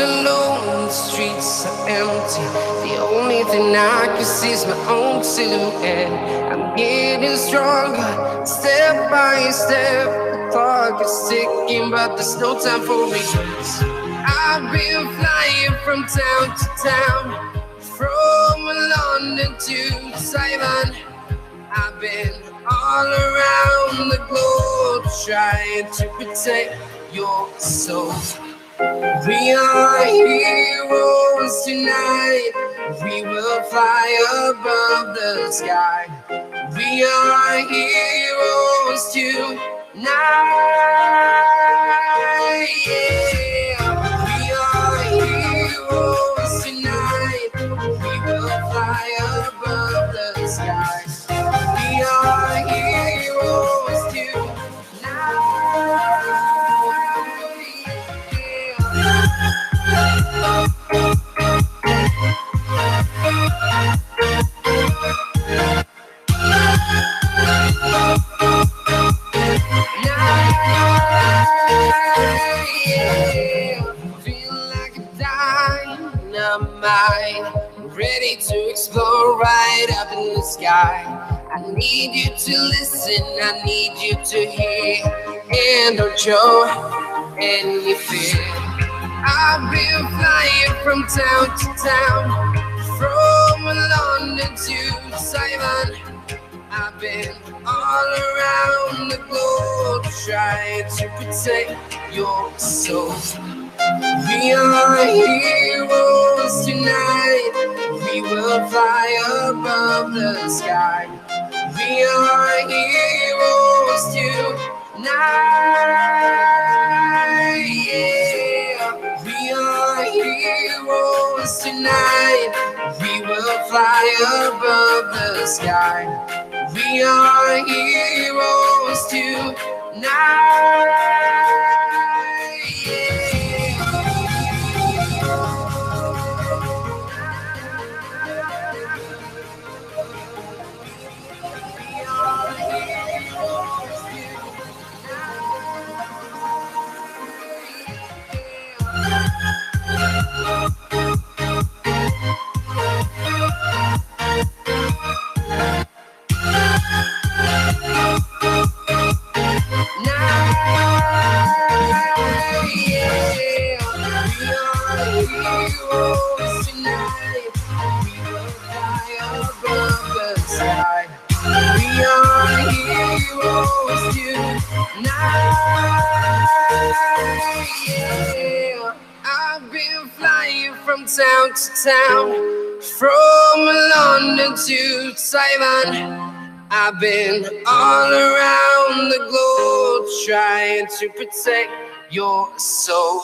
alone, the streets are empty. The only thing I can see is my own silhouette. I'm getting stronger, step by step. The clock is ticking, but there's no time for regrets. I've been flying from town to town, from London to Taiwan. I've been all around the globe trying to protect your soul. We are heroes tonight. We will fly above the sky. We are heroes tonight. Yeah. We are heroes tonight. We will fly above the sky. We are heroes tonight. Ready to explore right up in the sky. I need you to listen, I need you to hear, and don't show any fear. I've been flying from town to town, from London to Taiwan. I've been all around the globe trying to protect your soul. We are heroes tonight. We will fly above the sky. We are heroes tonight. Yeah. We are heroes tonight. We will fly above the sky. We are heroes tonight. Town to town, from London to Taiwan. I've been all around the globe trying to protect your soul.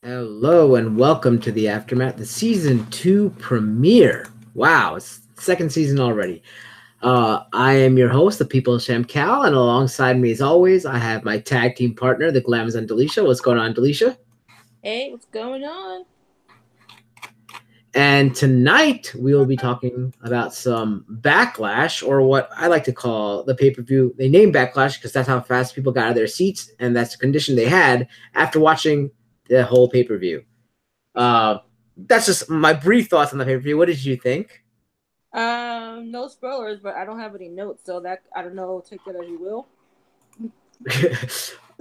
Hello and welcome to the AfterMat, the season 2 premiere. Wow, it's second season already. I am your host, the People's Champ Cal, and alongside me, as always, I have my tag team partner, the Glamazon Delisha. What's going on, Delisha? Hey, what's going on? And tonight we will be talking about some Backlash, or what I like to call the pay-per-view. They named Backlash because that's how fast people got out of their seats, and that's the condition they had after watching the whole pay-per-view. That's just my brief thoughts on the pay-per-view. What did you think? No spoilers, but I don't have any notes, so that I don't know. Take that as you will.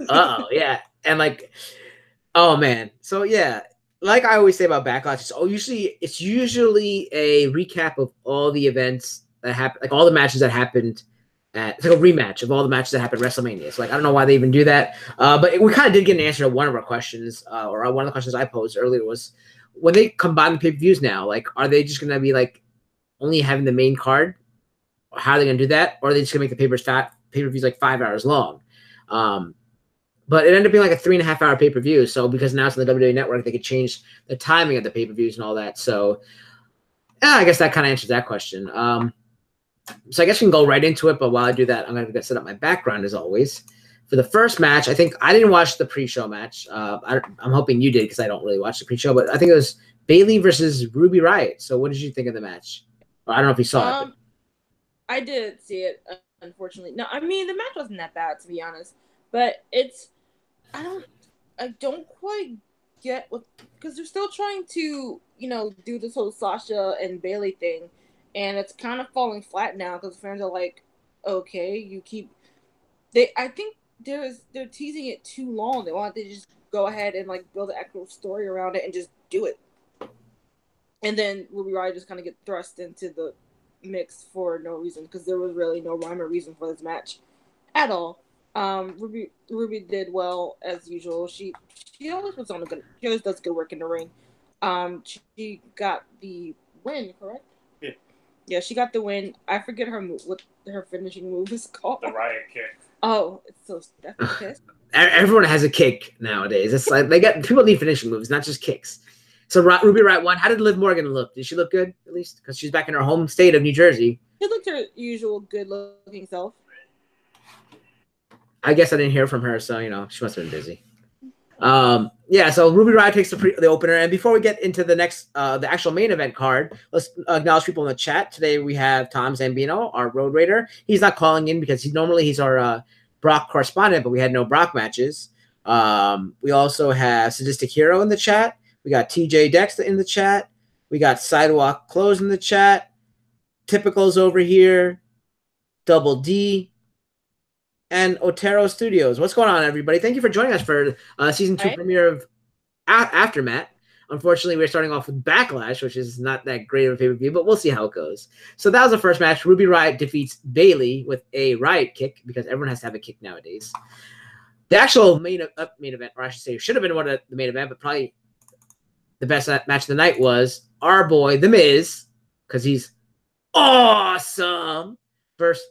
Oh yeah, and like, oh man. So yeah, like I always say about Backlash, it's usually a recap of all the events that happened, like all the matches that happened. It's like a rematch of all the matches that happened at WrestleMania. So like I don't know why they even do that, but we kind of did get an answer to one of our questions, or one of the questions I posed earlier was when they combine the pay-per-views now, like are they just gonna be like only having the main card? Or how are they going to do that? Or are they just going to make the pay-per-views like 5 hours long? But it ended up being like a 3.5 hour pay-per-view. So because now it's on the WWE Network, they could change the timing of the pay-per-views and all that. So yeah, I guess that kind of answers that question. So I guess we can go right into it. But while I do that, I'm going to set up my background as always. For the first match, I think I didn't watch the pre-show match. I'm hoping you did because I don't really watch the pre-show. But I think it was Bayley versus Ruby Riott. So what did you think of the match? I don't know if you saw it. I did see it, unfortunately. No, I mean the match wasn't that bad, to be honest. But it's I don't quite get what, because they're still trying to do this whole Sasha and Bailey thing, and it's kind of falling flat now because fans are like, okay, you keep I think they're teasing it too long. They want to just go ahead and like build an actual story around it and just do it, and then Ruby Riott just kind of get thrust into the mix for no reason because there was really no rhyme or reason for this match at all. Ruby did well as usual. She always puts on she always does good work in the ring. She got the win, correct? Yeah. Yeah, she got the win. I forget her move, what her finishing move is called. The Riot Kick. Oh, it's so that's pissed. Everyone has a kick nowadays. It's like people need finishing moves, not just kicks. So Ruby Riott won. How did Liv Morgan look? Did she look good at least? Because she's back in her home state of New Jersey. She looked her usual good-looking self. I guess I didn't hear from her, so she must have been busy. Yeah, so Ruby Riott takes the opener, and before we get into the next, the actual main event card, let's acknowledge people in the chat. Today we have Tom Zambino, our Road Raider. He's not calling in because he's our Brock correspondent, but we had no Brock matches. We also have Sadistic Hero in the chat. We got TJ Dexter in the chat. We got Sidewalk Close in the chat. Typicals over here. Double D. And Otero Studios. What's going on, everybody? Thank you for joining us for season 2 premiere of AfterMat. Unfortunately, we're starting off with Backlash, which is not that great of a pay-per-view, but we'll see how it goes. So that was the first match. Ruby Riott defeats Bailey with a Riot kick because everyone has to have a kick nowadays. The actual main event, or I should say, should have been one of the main event, but probably the best match of the night was our boy, The Miz, because he's awesome, versus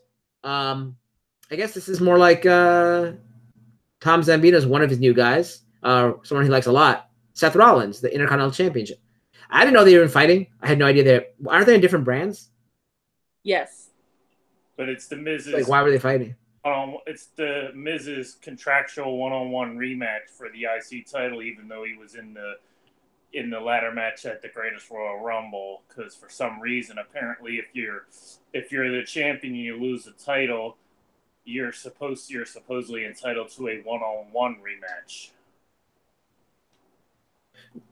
I guess this is more like Tom Zambino's one of his new guys, someone he likes a lot, Seth Rollins, the Intercontinental Championship. I didn't know they were even fighting. I had no idea aren't they in different brands? Yes. But it's the Miz's. Like, why were they fighting? It's the Miz's contractual one-on-one rematch for the IC title, even though he was in the ladder match at the Greatest Royal Rumble. Because for some reason, apparently, if you're the champion and you lose the title, you're supposedly entitled to a one-on-one rematch.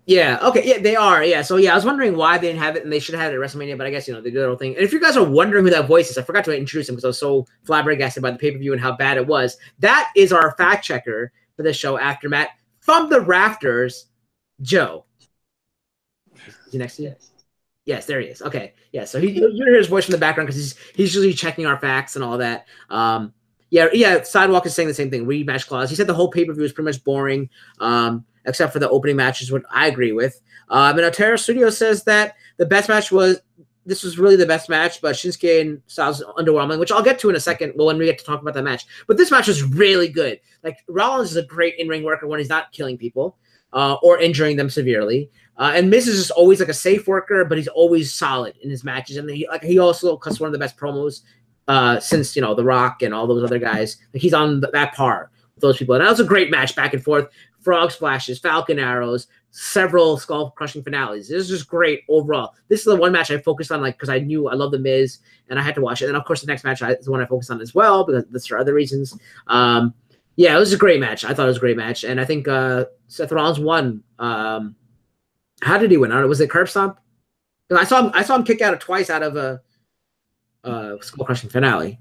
Yeah, okay, yeah, they are, yeah. So, yeah, I was wondering why they didn't have it, and they should have had it at WrestleMania, but I guess, they do their own thing. And if you guys are wondering who that voice is, I forgot to introduce him because I was so flabbergasted by the pay-per-view and how bad it was. That is our fact-checker for the show, AfterMat, from the rafters, Joe. Is he next to you? Yes, there he is. Okay, yeah, so you hear his voice from the background because he's usually checking our facts and all that. Yeah, Sidewalk is saying the same thing, rematch clause. He said the whole pay-per-view was pretty much boring, except for the opening matches, what I agree with. And Otero Studio says that the best match was really the best match, but Shinsuke and Styles underwhelming, which I'll get to in a second when we get to talk about that match. But this match was really good. Like, Rollins is a great in-ring worker when he's not killing people or injuring them severely. And Miz is just always like a safe worker, but he's always solid in his matches. And he also cuts one of the best promos since, The Rock and all those other guys. Like, he's on that par with those people. And that was a great match, back and forth. Frog splashes, Falcon arrows, several skull-crushing finales. This is just great overall. This is the one match I focused on, like, because I knew I love The Miz, and I had to watch it. And, of course, the next match is the one I focused on as well, because that's for other reasons. Yeah, it was a great match. I thought it was a great match. And I think Seth Rollins won. How did he win? Was it curb stomp? I saw him kick out twice out of a skull-crushing finale.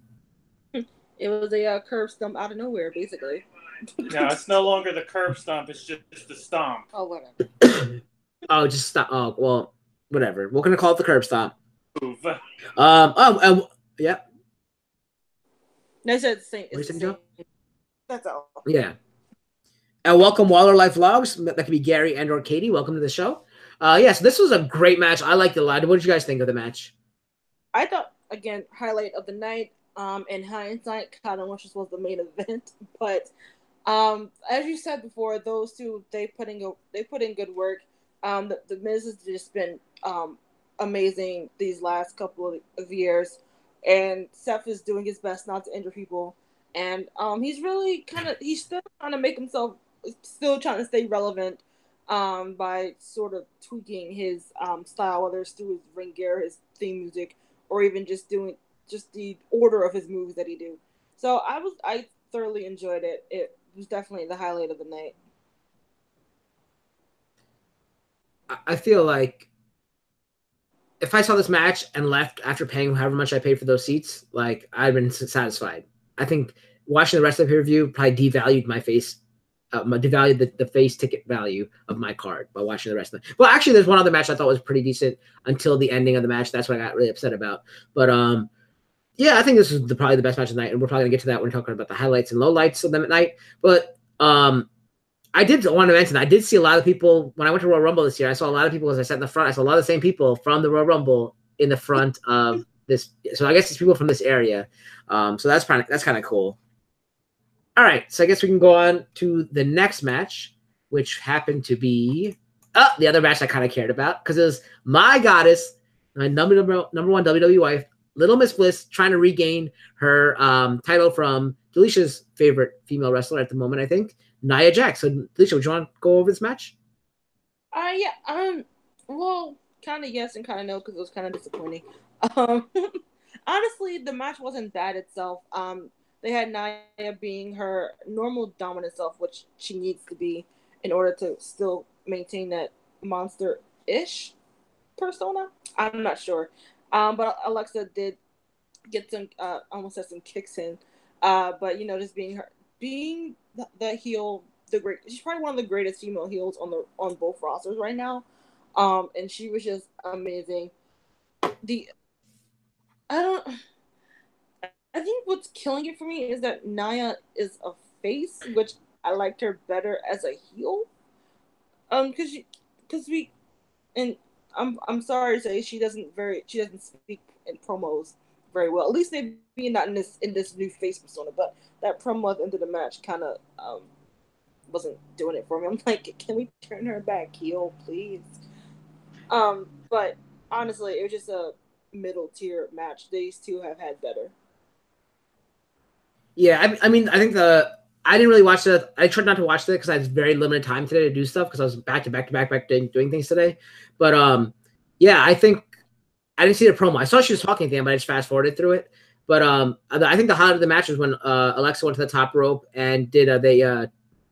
It was a curb stomp out of nowhere, basically. No, it's no longer the curb stomp. It's just the stomp. Oh, whatever. Oh, just stop. Oh, well, whatever. We're gonna call it the curb stomp. Move. Yeah. No, it's the same. What you saying, Joe? That's all. Yeah. And welcome, Waller Life Vlogs. That could be Gary and or Katie. Welcome to the show. Yes, this was a great match. I liked it a lot. What did you guys think of the match? I thought, again, highlight of the night. In hindsight, kind of wish this was the main event, but as you said before, those two they put in good work. The Miz has just been amazing these last couple of years, and Seth is doing his best not to injure people, and he's still trying to make himself, still trying to stay relevant by sort of tweaking his style, whether it's through his ring gear, his theme music, or even just doing just the order of his moves that he do. So I thoroughly enjoyed it. It was definitely the highlight of the night. I feel like if I saw this match and left after paying however much I paid for those seats, like I'd been satisfied. I think watching the rest of the pay-per-view probably devalued my face, devalued the face ticket value of my card by watching the rest of it. Well, actually, there's one other match I thought was pretty decent until the ending of the match. That's what I got really upset about. But yeah, I think this is probably the best match of the night, and we're probably gonna get to that when we're talking about the highlights and lowlights of them at night. But I did want to mention, I did see a lot of people when I went to Royal Rumble this year. I saw a lot of people as I sat in the front. I saw a lot of the same people from the Royal Rumble in the front of this. So I guess it's people from this area. So that's kind of cool. All right, so I guess we can go on to the next match, which happened to be the other match I kind of cared about because it was my goddess, my number one WWE wife, Little Miss Bliss, trying to regain her title from Delicia's favorite female wrestler at the moment, I think, Nia Jax. So, Delicia, would you want to go over this match? Yeah. Well, kind of yes and kind of no because it was kind of disappointing. Honestly, the match wasn't bad itself. They had Nia being her normal dominant self, which she needs to be in order to still maintain that monster-ish persona. I'm not sure. But Alexa did get some, almost had some kicks in. But just being the heel, she's probably one of the greatest female heels on both rosters right now. And she was just amazing. I think what's killing it for me is that Nia is a face, which I liked her better as a heel. I'm sorry to say she doesn't speak in promos very well. At least maybe not in this new face persona. But that promo at the end of the match kind of wasn't doing it for me. I'm like, can we turn her back heel, please? But honestly, it was just a middle tier match. These two have had better. Yeah, I mean, I think I didn't really watch it. I tried not to watch it because I had very limited time today to do stuff because I was back to back doing things today. But yeah, I think I didn't see the promo. I saw she was talking at the end, but I just fast forwarded through it. But I think the highlight of the match was when Alexa went to the top rope and did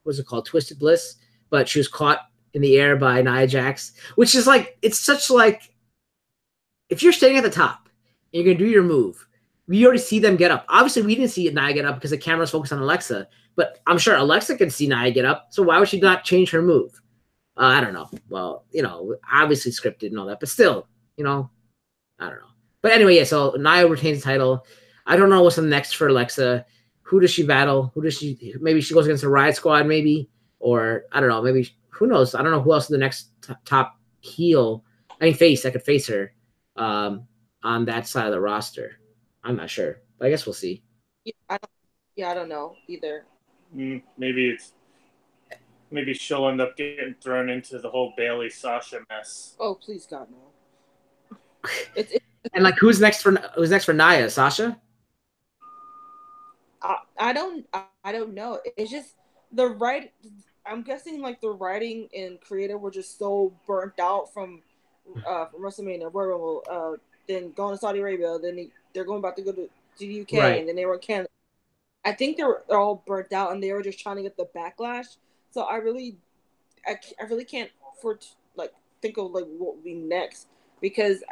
what's it called, Twisted Bliss, but she was caught in the air by Nia Jax, which is like, it's such like, if you're standing at the top and you're gonna do your move, we already see them get up. Obviously, we didn't see Nia get up because the camera's focused on Alexa, but I'm sure Alexa can see Nia get up, so why would she not change her move? I don't know. Well, obviously scripted and all that, but still, I don't know. But anyway, yeah, so Nia retains the title. I don't know what's the next for Alexa. Who does she battle? Maybe she goes against the Riot Squad, maybe? Or, I don't know, maybe, who knows? I don't know who else is the next top heel, face that could face her on that side of the roster. I'm not sure, but I guess we'll see. Yeah, I don't know either. Maybe she'll end up getting thrown into the whole Bailey Sasha mess. Oh, please God, no. And like, who's next for Nia? Sasha? I don't know. It's just I'm guessing like the writing and creative were just so burnt out from WrestleMania, Royal Rumble, then going to Saudi Arabia, then they're going about to go to the UK, right. And then they were in Canada. I think they're all burnt out, and they were just trying to get the backlash. So I really can't think of like what will be next because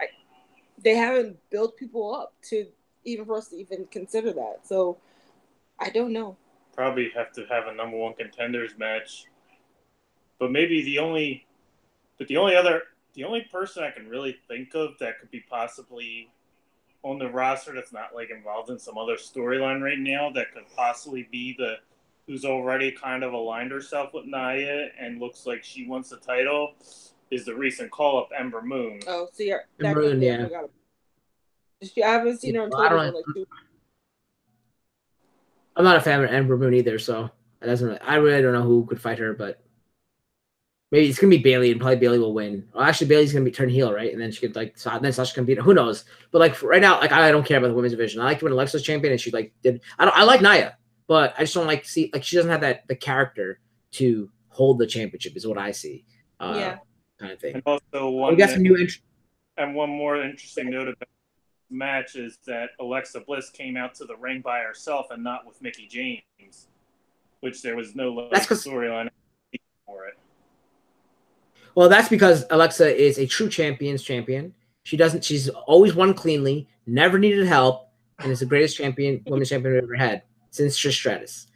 they haven't built people up to even for us to even consider that. So I don't know. Probably have to have a number one contenders match, but maybe the only person I can really think of that could be possibly on the roster that's not like involved in some other storyline right now that could possibly be who's already kind of aligned herself with Nia and looks like she wants the title is the recent call-up Ember Moon. Oh, see, Ember Moon, yeah. I haven't seen her in television. I'm not a fan of Ember Moon either, so I really don't know who could fight her, but maybe it's gonna be Bailey, and probably Bailey will win. Well, actually, Bailey's gonna be turn heel, right? And then she could then Sasha can beat her. Who knows? But like right now, like I don't care about the women's division. I like when Alexa's champion, and she did. I like Nia, but I just don't see she doesn't have the character to hold the championship. Is what I see. Yeah. Kind of thing. And also we got some new and one more interesting note about match is that Alexa Bliss came out to the ring by herself and not with Mickie James, which there was no storyline for it. Well, that's because Alexa is a true champion's champion. She's always won cleanly, never needed help, and is the greatest women's champion we've ever had since Trish Stratus.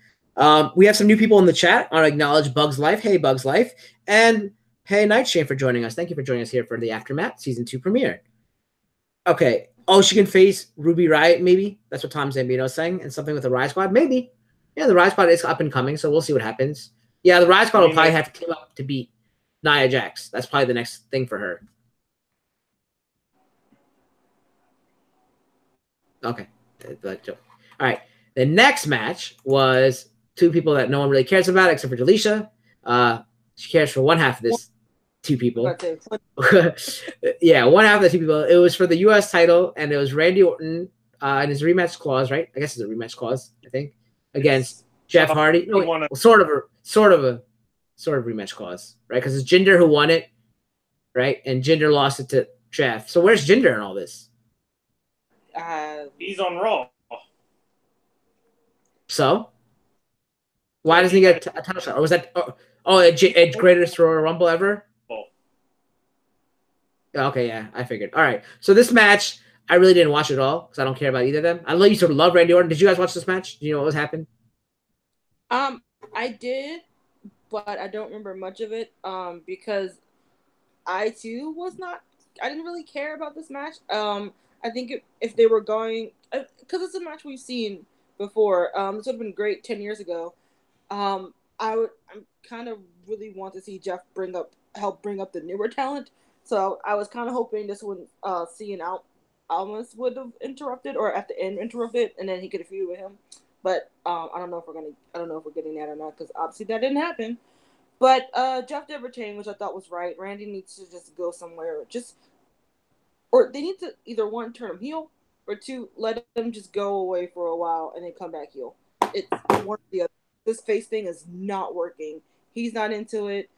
We have some new people in the chat. I want to acknowledge Bugs Life. Hey, Bugs Life. And hey, Nightshade for joining us. Thank you for joining us here for the AfterMat Season 2 premiere. Okay. Oh, she can face Ruby Riott, maybe? That's what Tom Zambino is saying. And something with the Riot Squad? Maybe. Yeah, the Riot Squad is up and coming, so we'll see what happens. Yeah, the Riot Squad will probably have to team up to beat Nia Jax. That's probably the next thing for her. Okay. All right. The next match was two people that no one really cares about except for Delisha. She cares for one half of this two people. Yeah, one half of the two people. It was for the U.S. title, and it was Randy Orton and his rematch clause, right? I guess it's a rematch clause, I think, against Jeff Hardy. No, wait, sort of a rematch clause, right? Because it's Jinder who won it, right? And Jinder lost it to Jeff. So where's Jinder in all this? He's on Raw. So why doesn't he get a title shot? Or was that Edge greatest Royal Rumble ever? Okay, yeah, I figured. All right, so this match, I really didn't watch it all because I don't care about either of them. I know you sort of love Randy Orton. Did you guys watch this match? Do you know what was happening? I did, but I don't remember much of it. Because I too I didn't really care about this match. I think if they were going, because it's a match we've seen before. This would have been great 10 years ago. I kind of really want to see Jeff help bring up the newer talent. So I was kind of hoping this would Cien Almas would have interrupted, or at the end interrupted, and then he could have feuded with him. But I don't know if we're getting that or not, because obviously that didn't happen. But Jeff did retain, which I thought was right. Randy needs to just go somewhere, or they need to either one, turn him heel, or two, let him just go away for a while and then come back heel. It's one or the other. This face thing is not working. He's not into it.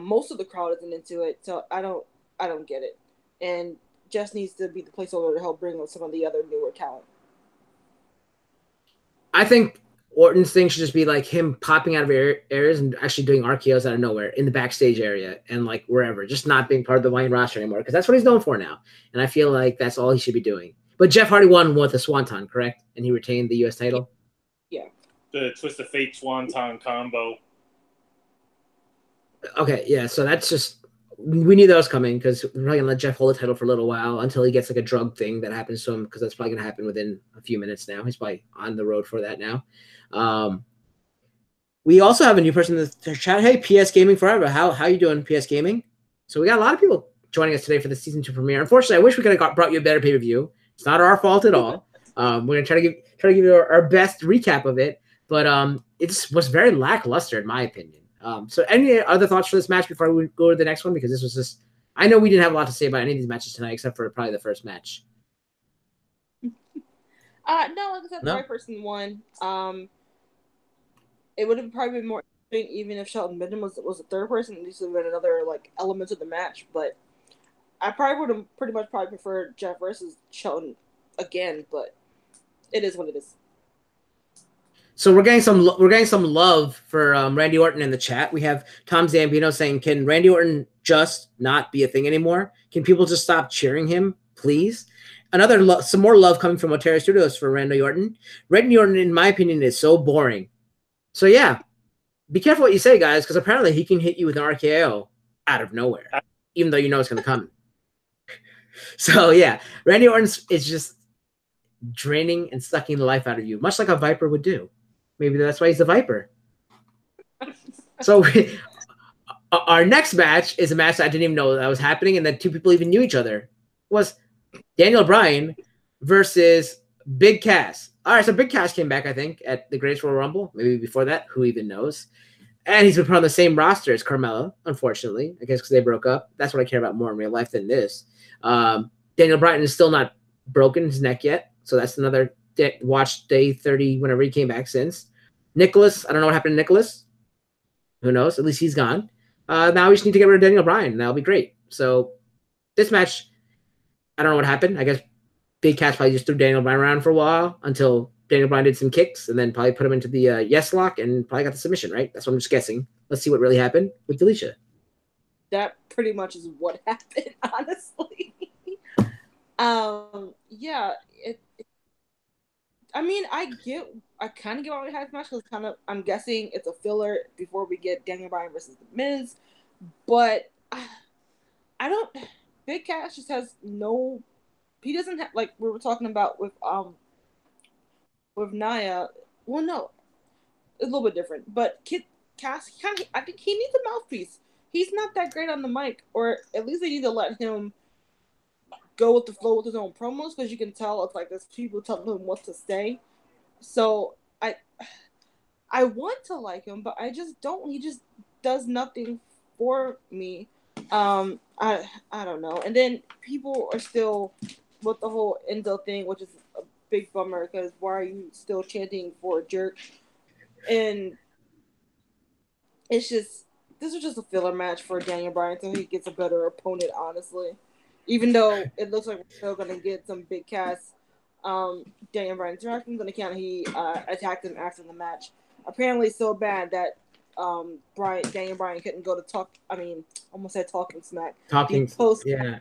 Most of the crowd isn't into it, so I don't get it. And Jess needs to be the placeholder to help bring up some of the other newer talent. I think Orton's thing should just be like him popping out of areas and actually doing RKOs out of nowhere in the backstage area and like wherever, just not being part of the main roster anymore, because that's what he's known for now. And I feel like that's all he should be doing. But Jeff Hardy won with a Swanton, correct? And he retained the U.S. title? Yeah. The Twist of Fate Swanton combo. Okay, yeah, so that's just – we knew that was coming because we're probably going to let Jeff hold the title for a little while until he gets like a drug thing that happens to him, because that's probably going to happen within a few minutes now. He's probably on the road for that now. We also have a new person in the chat. Hey, PS Gaming Forever. How you doing, PS Gaming? So we got a lot of people joining us today for the season 2 premiere. Unfortunately, I wish we could have brought you a better pay-per-view. It's not our fault at all. We're gonna try to give you our best recap of it, but it was very lackluster in my opinion. So any other thoughts for this match before we go to the next one? Because this was just, I know we didn't have a lot to say about any of these matches tonight except for probably the first match. No, like I said, the right person won. It would have probably been more interesting even if Shelton Benjamin was the third person. At least it would have been another like element of the match. But I probably would have pretty much preferred Jeff versus Shelton again. But it is what it is. So we're getting some love for Randy Orton in the chat. We have Tom Zambino saying, "Can Randy Orton just not be a thing anymore? Can people just stop cheering him, please?" Some more love coming from Otero Studios for Randy Orton. Randy Orton, in my opinion, is so boring. So yeah, be careful what you say, guys, because apparently he can hit you with an RKO out of nowhere, even though you know it's going to come. So yeah, Randy Orton is just draining and sucking the life out of you, much like a Viper would do. Maybe that's why he's the Viper. So our next match is a match that I didn't even know that was happening and that two people even knew each other. It was Daniel Bryan versus Big Cass. All right, so Big Cass came back, I think, at the Greatest Royal Rumble. Maybe before that, who even knows? And he's been put on the same roster as Carmella, unfortunately, I guess because they broke up. That's what I care about more in real life than this. Daniel Bryan is still not broken his neck yet, so that's another watch day 30 whenever he came back since. Nicholas, I don't know what happened to Nicholas. Who knows? At least he's gone. Now we just need to get rid of Daniel Bryan. That'll be great. So this match, I don't know what happened. I guess Big Cass probably just threw Daniel Bryan around for a while until Daniel Bryan did some kicks and then probably put him into the yes lock and probably got the submission, right? That's what I'm just guessing. Let's see what really happened with Delisha. That pretty much is what happened, honestly. Yeah, I mean, I kind of get why we had this match because I'm guessing it's a filler before we get Daniel Bryan versus The Miz, but I don't. Big Cass just has no. He doesn't have, like we were talking about with Nia. Well, no, it's a little bit different. But Cass, I think he needs a mouthpiece. He's not that great on the mic, or at least they need to let him go with the flow with his own promos because you can tell it's like there's people telling him what to say. So I want to like him, but I just don't. He just does nothing for me. I don't know. And then people are still with the whole Enzo thing, which is a big bummer because why are you still chanting for a jerk? And it's just this was just a filler match for Daniel Bryan until he gets a better opponent, honestly. Even though it looks like we're still gonna get some Big Cass Daniel Bryan interactions on account he attacked him after the match. Apparently so bad that Daniel Bryan couldn't go to talk. I mean, almost said talking smack. Talking post yeah.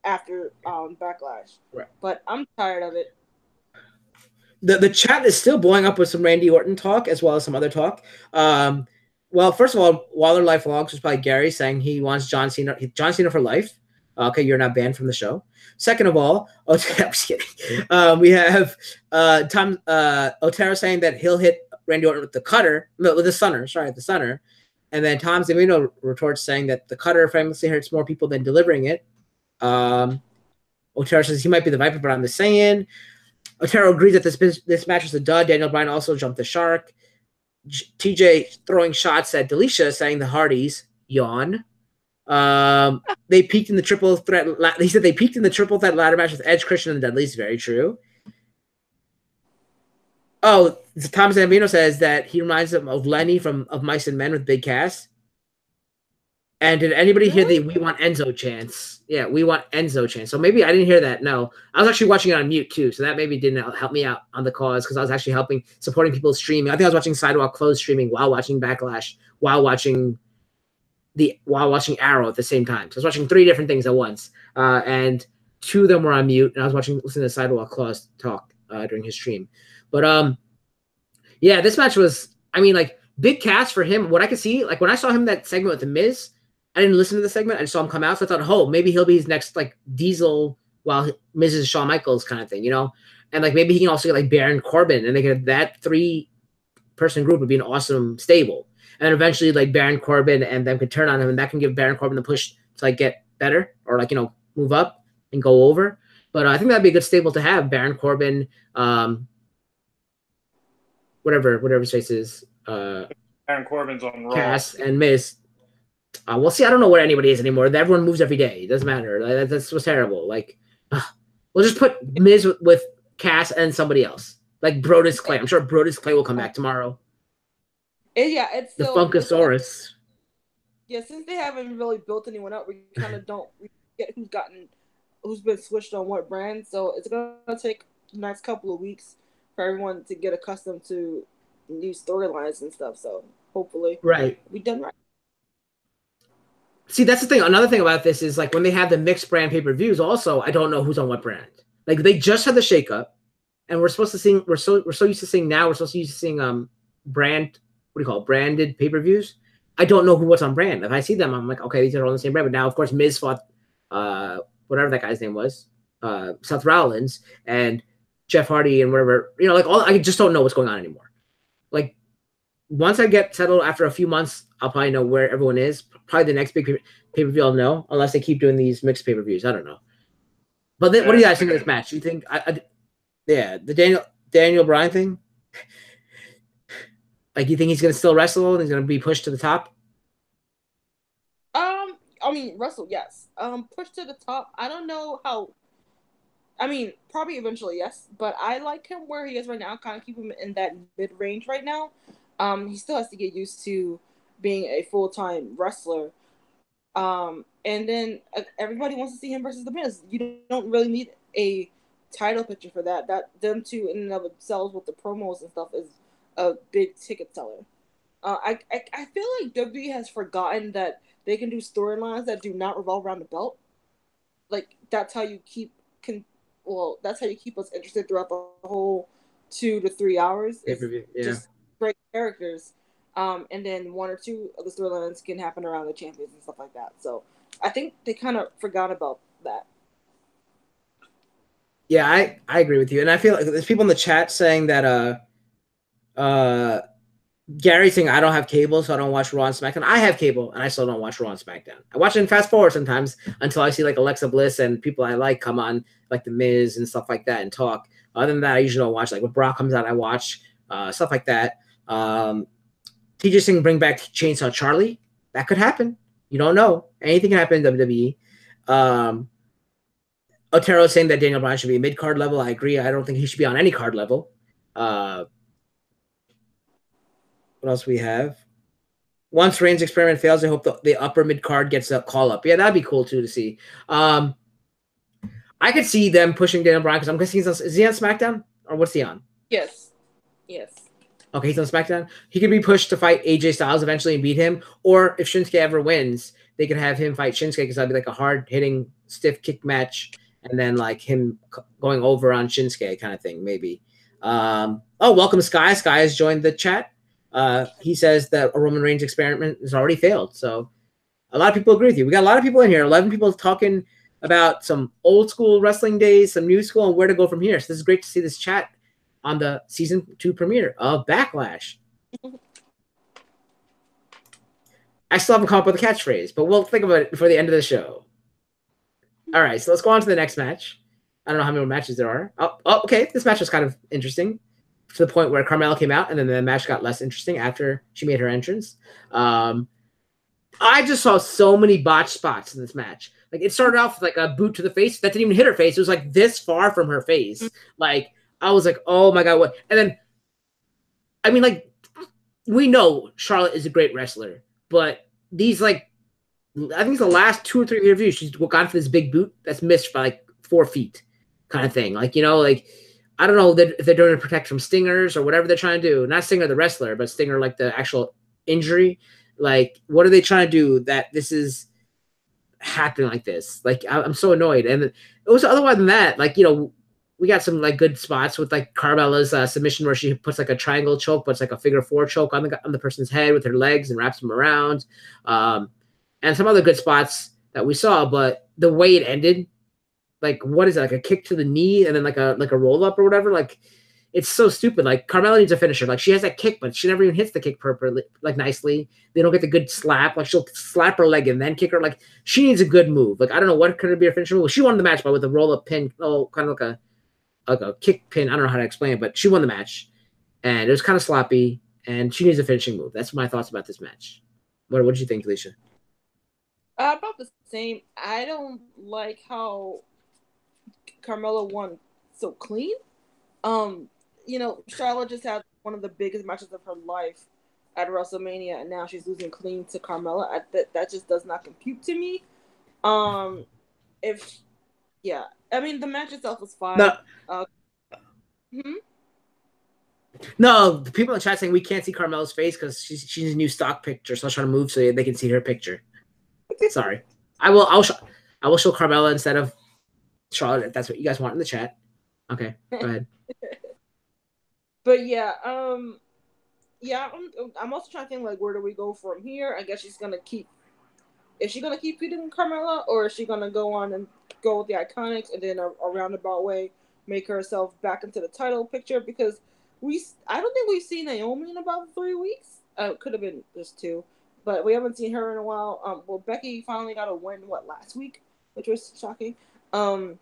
After Backlash. Right. But I'm tired of it. The chat is still blowing up with some Randy Orton talk as well as some other talk. Well, first of all, Waller Life Logs was probably Gary saying he wants John Cena for life. Okay, you're not banned from the show. Second of all, I'm just kidding. We have Tom Otero saying that he'll hit Randy Orton with the cutter, with the stunner. And then Tom Zamino retorts saying that the cutter famously hurts more people than delivering it. Otero says he might be the Viper, but I'm just saying. Otero agrees that this match was a dud. Daniel Bryan also jumped the shark. TJ throwing shots at Delisha, saying the Hardys yawn. They peaked in the triple threat. He said they peaked in the triple threat ladder match with Edge, Christian, and Dudley's very true. Oh, Tom Zambino says that he reminds him of Lenny of Mice and Men with Big Cass. And did anybody hear the "We Want Enzo" chants? Yeah, "We Want Enzo" chants. So maybe I didn't hear that. No, I was actually watching it on mute too, so that maybe didn't help me out on the cause because I was actually supporting people streaming. I think I was watching Sidewalk Close streaming while watching Backlash, while watching Arrow at the same time. So I was watching 3 different things at once, and 2 of them were on mute, and I was listening to Sidewalk Close talk during his stream. But yeah, this match was, I mean, like Big Cass for him. What I could see, like when I saw him that segment with the Miz. I didn't listen to the segment. I just saw him come out. So I thought, oh, maybe he'll be his next like Diesel while Miz is Shawn Michaels kind of thing, you know? And like maybe he can also get like Baron Corbin and they get that 3-person group would be an awesome stable. And eventually like Baron Corbin and them could turn on him and that can give Baron Corbin the push to like get better or like, you know, move up and go over. But I think that'd be a good stable to have. Baron Corbin, whatever his face is. Baron Corbin's on Raw. Cass and Miz. We'll see. I don't know where anybody is anymore. Everyone moves every day. It doesn't matter. That's what's terrible. Like, we'll just put Miz with Cass and somebody else. Like Brodus Clay. I'm sure Brodus Clay will come back tomorrow. It's the still, Funkasaurus. Yeah, since they haven't really built anyone up, we kind of don't get who's been switched on what brand. So it's gonna take the next couple of weeks for everyone to get accustomed to new storylines and stuff. So hopefully, we done right. See, that's the thing. Another thing about this is like when they have the mixed brand pay-per-views, also, I don't know who's on what brand. Like they just had the shakeup, and we're so used to seeing branded pay-per-views. I don't know what's on brand. If I see them, I'm like, okay, these are all the same brand. But now, of course, Miz fought whatever that guy's name was, Seth Rollins and Jeff Hardy and whatever. You know, like I just don't know what's going on anymore. Like once I get settled after a few months, I'll probably know where everyone is. Probably the next big pay-per-view I'll know, unless they keep doing these mixed pay-per-views. I don't know. But what do you guys think of this match? Do you think, the Daniel Bryan thing? Like, you think he's going to still wrestle and he's going to be pushed to the top? I mean, wrestle, yes. Pushed to the top. I don't know how. I mean, probably eventually, yes. But I like him where he is right now. Kind of keep him in that mid-range right now. He still has to get used to being a full-time wrestler. And then everybody wants to see him versus The Miz. You don't really need a title picture for that. That them two in and of themselves with the promos and stuff is a big ticket seller. I feel like WWE has forgotten that they can do storylines that do not revolve around the belt. Like that's how you keep that's how you keep us interested throughout the whole 2 to 3 hours. Just great characters. And then 1 or 2 of the storylines can happen around the champions and stuff like that. So I think they kind of forgot about that. Yeah, I agree with you. And I feel like there's people in the chat saying that Gary's saying I don't have cable, so I don't watch Raw and SmackDown. I have cable, and I still don't watch Raw and SmackDown. I watch it in fast forward sometimes until I see like Alexa Bliss and people I like come on, like The Miz and stuff like that, and talk. Other than that, I usually don't watch. Like when Brock comes out, I watch stuff like that. TJ saying bring back Chainsaw Charlie. That could happen. You don't know. Anything can happen in WWE. Otero saying that Daniel Bryan should be a mid-card level. I agree. I don't think he should be on any card level. What else we have? Once Reigns' experiment fails, I hope the upper mid-card gets a call-up. Yeah, that'd be cool, too, to see. I could see them pushing Daniel Bryan, because I'm guessing is he on SmackDown? Or what's he on? Yes. Okay, he's on SmackDown. He could be pushed to fight AJ Styles eventually and beat him. Or if Shinsuke ever wins, they could have him fight Shinsuke, because that'd be like a hard-hitting, stiff kick match, and then like him going over on Shinsuke kind of thing, maybe. Welcome, Sky. Sky has joined the chat. He says that a Roman Reigns experiment has already failed. So a lot of people agree with you. We got a lot of people in here. 11 people talking about some old school wrestling days, some new school, and where to go from here. So this is great to see this chat on the season 2 premiere of Backlash. I still haven't come up with a catchphrase, but we'll think about it before the end of the show. All right, so let's go on to the next match. I don't know how many more matches there are. Oh, okay. This match was kind of interesting, to the point where Carmella came out, and then the match got less interesting after she made her entrance. I just saw so many botched spots in this match. Like, it started off with like a boot to the face that didn't even hit her face. It was like this far from her face. Like, I was like, oh my God, what? And then, I mean, like, we know Charlotte is a great wrestler, but these, like, I think it's the last 2 or 3 reviews, she's gone for this big boot that's missed by like 4 feet kind of thing. Like, you know, like, I don't know if they're doing it to protect from stingers or whatever they're trying to do. Not Stinger the wrestler, but Stinger like the actual injury. Like, what are they trying to do that this is happening like this? Like, I'm so annoyed. And it was otherwise than that, like, you know, we got some like good spots with like Carmella's submission where she puts like a triangle choke, but it's like a figure 4 choke on the person's head with her legs and wraps them around. And some other good spots that we saw, but the way it ended, like, what is it? Like a kick to the knee and then like a roll up or whatever. Like, it's so stupid. Like, Carmella needs a finisher. Like, she has that kick, but she never even hits the kick properly, like nicely. They don't get the good slap. Like, she'll slap her leg and then kick her. Like, she needs a good move. Like, I don't know what could be her finisher move. She won the match by with a roll up pin, kind of like a kick pin. I don't know how to explain it, but she won the match, and it was kind of sloppy. And she needs a finishing move. That's my thoughts about this match. What did you think, Alicia? About the same. I don't like how Carmella won so clean. You know, Charlotte just had one of the biggest matches of her life at WrestleMania, and now she's losing clean to Carmella. That just does not compute to me. I mean, the match itself was fine. No, the people in the chat saying we can't see Carmella's face because she's a new stock picture, so I was trying to move so they can see her picture. Sorry, I will show Carmella instead of Charlotte if that's what you guys want in the chat. Okay, go ahead. But yeah, I'm also trying to think, like, where do we go from here? I guess is she gonna keep beating Carmella, or is she gonna go on and go with the Iconics and then a roundabout way make herself back into the title picture? Because I don't think we've seen Naomi in about 3 weeks. It could have been just 2. But we haven't seen her in a while. Well, Becky finally got a win, last week, which was shocking. And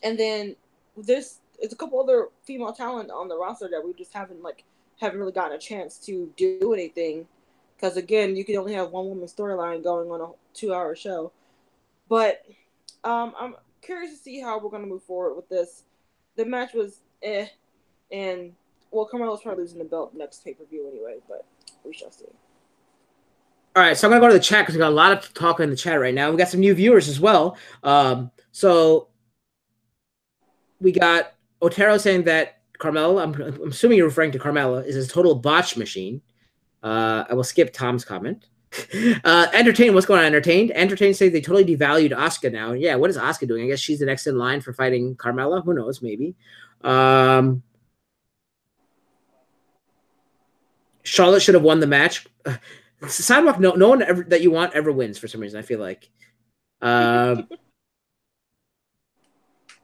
then there's a couple other female talent on the roster that we just haven't really gotten a chance to do anything. Because, again, you can only have one woman storyline going on a 2-hour show. But I'm curious to see how we're going to move forward with this. The match was and, well, Carmella's probably losing the belt next pay-per-view anyway, but we shall see. All right, so I'm going to go to the chat because we got a lot of talk in the chat right now. We got some new viewers as well. So we got Otero saying that Carmella, I'm assuming you're referring to Carmella, is a total botch machine. I will skip Tom's comment. Entertain, what's going on, Entertained? Entertained says they totally devalued Asuka now. Yeah, what is Asuka doing? I guess she's the next in line for fighting Carmella. Who knows? Maybe. Charlotte should have won the match. Sidewalk, no one ever that you want ever wins for some reason. I feel like.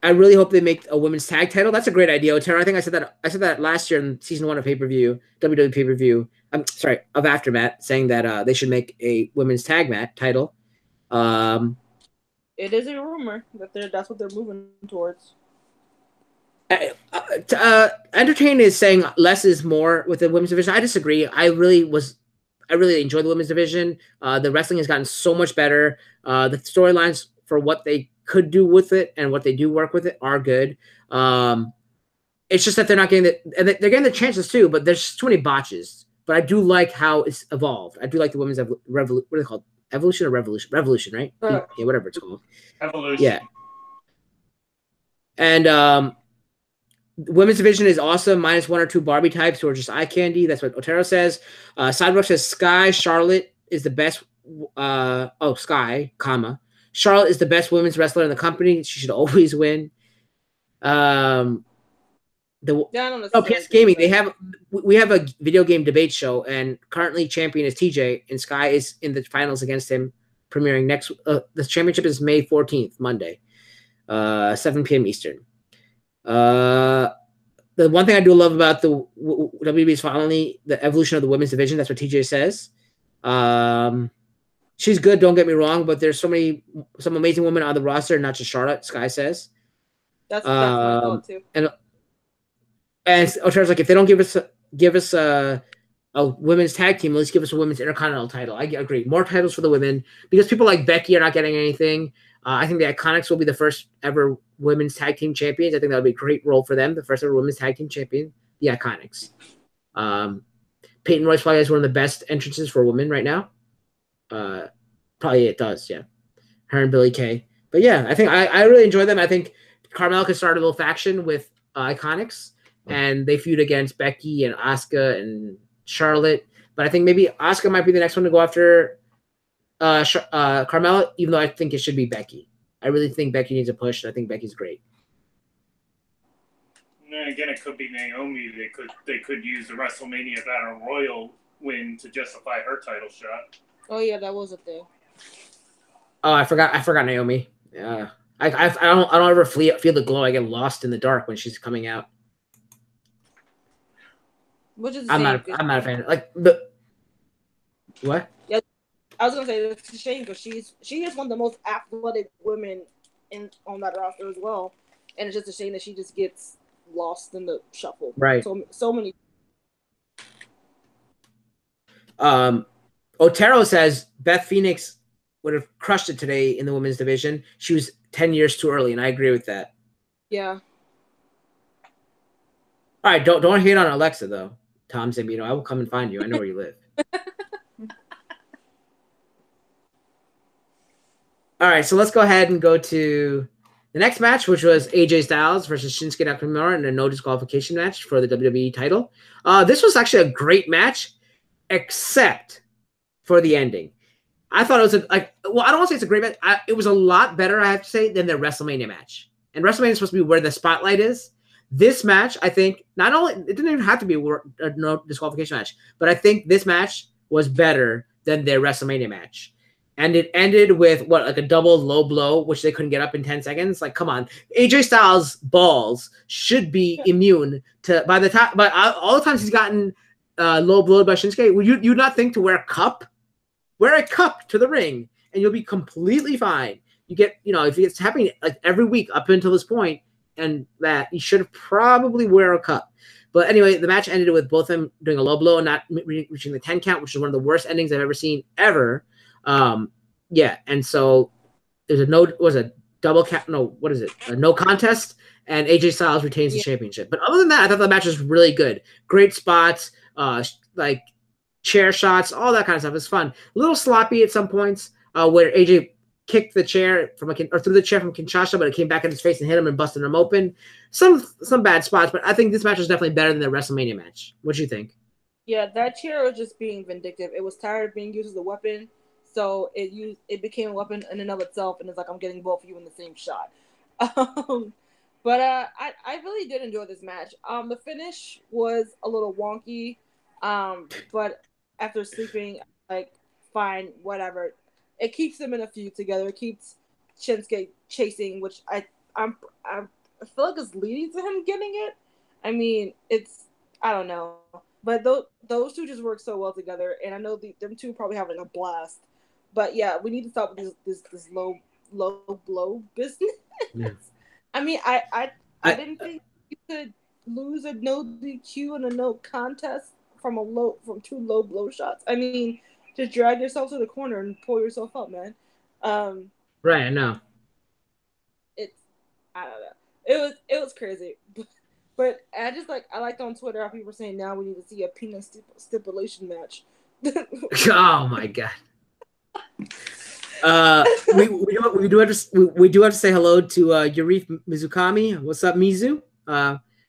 I really hope they make a women's tag title. That's a great idea, Otero. I think I said that last year in season 1 of pay-per-view, WWE pay-per-view. I'm sorry, of AfterMat, saying that they should make a women's tag match title. It is a rumor that that's what they're moving towards. Entertain is saying less is more with the women's division. I disagree. I really enjoy the women's division. The wrestling has gotten so much better. The storylines for what they could do with it and what they do work with it are good. It's just that they're not getting and they're getting the chances too, but there's too many botches. But I do like how it's evolved. I do like the women's revolution. What are they called? Evolution or revolution? Revolution, right? Yeah, whatever it's called. Evolution. Yeah. And women's division is awesome. -1 or 2 Barbie types who are just eye candy. That's what Otero says. Sidewalk says Sky Charlotte is the best. Sky, comma. Charlotte is the best women's wrestler in the company. She should always win. PS Gaming, we have a video game debate show, and currently champion is TJ, and Sky is in the finals against him, premiering next. The championship is May 14th, Monday, 7 p.m. Eastern. The one thing I do love about the WB is finally the evolution of the women's division. That's what TJ says. She's good, don't get me wrong, but there's some amazing women on the roster, not just Charlotte. Sky says. That's what I thought too. And Otero's like, if they don't give us a women's tag team, at least give us a women's intercontinental title. I agree. More titles for the women, because people like Becky are not getting anything. I think the Iconics will be the first ever women's tag team champions. I think that would be a great role for them. The first ever women's tag team champion, the Iconics. Peyton Royce probably has one of the best entrances for women right now. Probably it does, yeah. Her and Billie Kay. But yeah, I think I really enjoy them. I think Carmella could start a little faction with Iconics, and they feud against Becky and Asuka and Charlotte. But I think maybe Asuka might be the next one to go after Carmella, even though I think it should be Becky. I really think Becky needs a push. I think Becky's great. And again, it could be Naomi. They could use the WrestleMania Battle Royal win to justify her title shot. Oh yeah, that was a thing. Oh, I forgot Naomi. Yeah, I don't ever feel the glow. I get lost in the dark when she's coming out. Which is I'm not a fan. Like what? Yeah, I was gonna say it's a shame because she is one of the most athletic women on that roster as well, and it's just a shame that she just gets lost in the shuffle. Right. So many. Otero says Beth Phoenix would have crushed it today in the women's division. She was 10 years too early, and I agree with that. Yeah. All right, don't hate on Alexa though. Tom said, I will come and find you. I know where you live. All right, so let's go ahead and go to the next match, which was AJ Styles versus Shinsuke Nakamura in a no disqualification match for the WWE title. This was actually a great match, except for the ending. I thought it was I don't want to say it's a great match. It was a lot better, I have to say, than the WrestleMania match. And WrestleMania is supposed to be where the spotlight is. This match, I think, it didn't even have to be a no disqualification match, but I think this match was better than their WrestleMania match. And it ended with a double low blow, which they couldn't get up in 10 seconds. Like, come on. AJ Styles' balls should be immune to, by all the times he's gotten low blowed by Shinsuke, would you not think to wear a cup? Wear a cup to the ring, and you'll be completely fine. You get, if it's happening like every week up until this point, and that you should probably wear a cup. But anyway, the match ended with both of them doing a low blow and not reaching the 10 count, which is one of the worst endings I've ever seen ever. Yeah, and so there's a no contest, and AJ Styles retains the championship. But other than that, I thought the match was really good. Great spots, like chair shots, all that kind of stuff. It's fun. A little sloppy at some points, where AJ kicked the chair from or threw the chair from Kinshasa, but it came back in his face and hit him and busted him open. Some bad spots, but I think this match was definitely better than the WrestleMania match. What do you think? Yeah, that chair was just being vindictive. It was tired of being used as a weapon, so it became a weapon in and of itself, and it's like, I'm getting both of you in the same shot. But I really did enjoy this match. The finish was a little wonky, but after sleeping, like, fine, whatever. It keeps them in a feud together. It keeps Shinsuke chasing, which I feel like it's leading to him getting it. I mean, I don't know, but those two just work so well together, and I know them two probably having a blast. But yeah, we need to stop with this low blow business. Yeah. I mean, I didn't think you could lose a no DQ and a no contest from two low blow shots. I mean, just drag yourself to the corner and pull yourself up, man. Right, I know. I don't know. It was crazy, but I liked on Twitter how people were saying now we need to see a penis stipulation match. Oh my god. We do have to say hello to Yurif Mizukami. What's up, Mizu?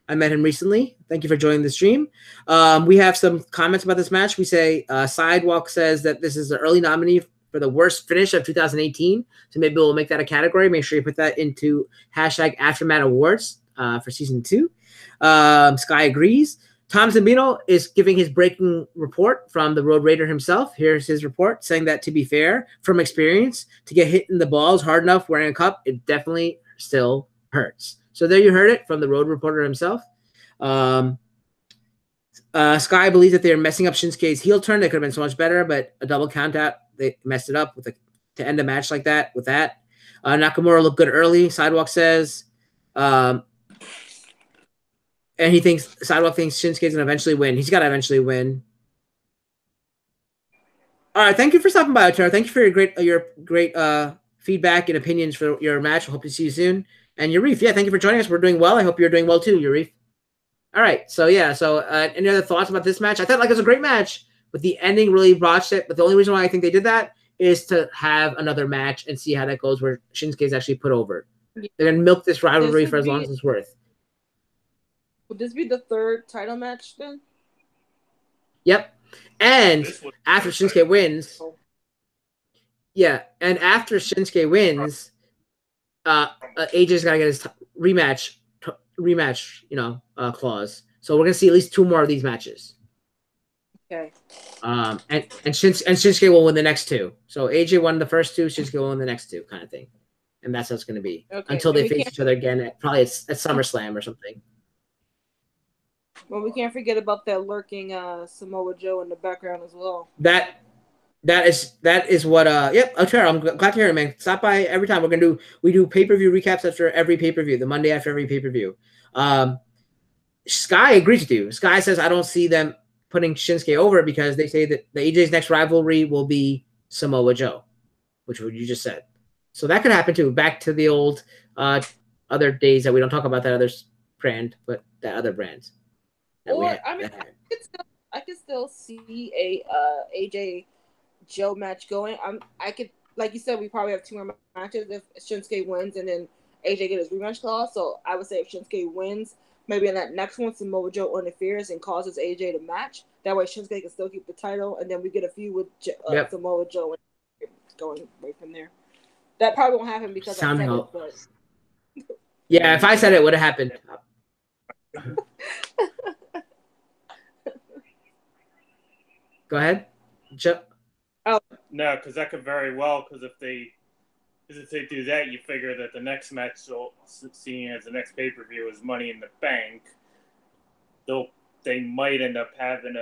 I met him recently. Thank you for joining the stream. We have some comments about this match. We say Sidewalk says that this is the early nominee for the worst finish of 2018. So maybe we'll make that a category. Make sure you put that into hashtag AfterMat Awards for season 2. Sky agrees. Tom Zambino is giving his breaking report from the Road Raider himself. Here's his report saying that, to be fair, from experience, to get hit in the balls hard enough wearing a cup, it definitely still hurts. So there you heard it from the Road Reporter himself. Sky believes that they're messing up Shinsuke's heel turn. They could have been so much better, but a double count out, they messed it up to end a match like that with that. Nakamura looked good early, Sidewalk says. And Sidewalk thinks Shinsuke's going to eventually win. He's got to eventually win. All right, thank you for stopping by, Otero. Thank you for your great feedback and opinions for your match. I hope to see you soon. And Yurif, yeah, thank you for joining us. We're doing well. I hope you're doing well too, Yurif. All right, so yeah, any other thoughts about this match? I thought it was a great match, but the ending really botched it. But the only reason why I think they did that is to have another match and see how that goes, where Shinsuke's actually put over. Yeah. They're going to milk this rivalry for as long as it's worth. Would this be the third title match then? Yep. And after Shinsuke wins, AJ's got to get his rematch, clause. So we're gonna see at least 2 more of these matches. Okay. And Shinsuke will win the next 2. So AJ won the first 2, Shinsuke will win the next 2, kind of thing. And that's how it's gonna be until they face each other again. Probably at SummerSlam or something. Well, we can't forget about that lurking Samoa Joe in the background as well. That is what yep, Otero, I'm glad to hear it, man. Stop by every time. We do pay-per-view recaps after every pay-per-view, the Monday after every pay-per-view. Sky agrees with you. Sky says I don't see them putting Shinsuke over because they say that the AJ's next rivalry will be Samoa Joe, which you just said. So that could happen too. Back to the old other days that we don't talk about that other brand, but that other brand. Or I could still see a AJ Joe match going. I could, like you said, we probably have 2 more matches if Shinsuke wins and then AJ get his rematch clause. So I would say if Shinsuke wins, maybe in that next one, Samoa Joe interferes and causes AJ to match. That way Shinsuke can still keep the title, and then we get a feud with Samoa Joe and going right from there. That probably won't happen because I said it, but... Yeah, if I said it would have happened. Go ahead. Oh no, because that could very well. Because if they do that, you figure that the next match, seeing as the next pay-per-view is Money in the Bank, they might end up having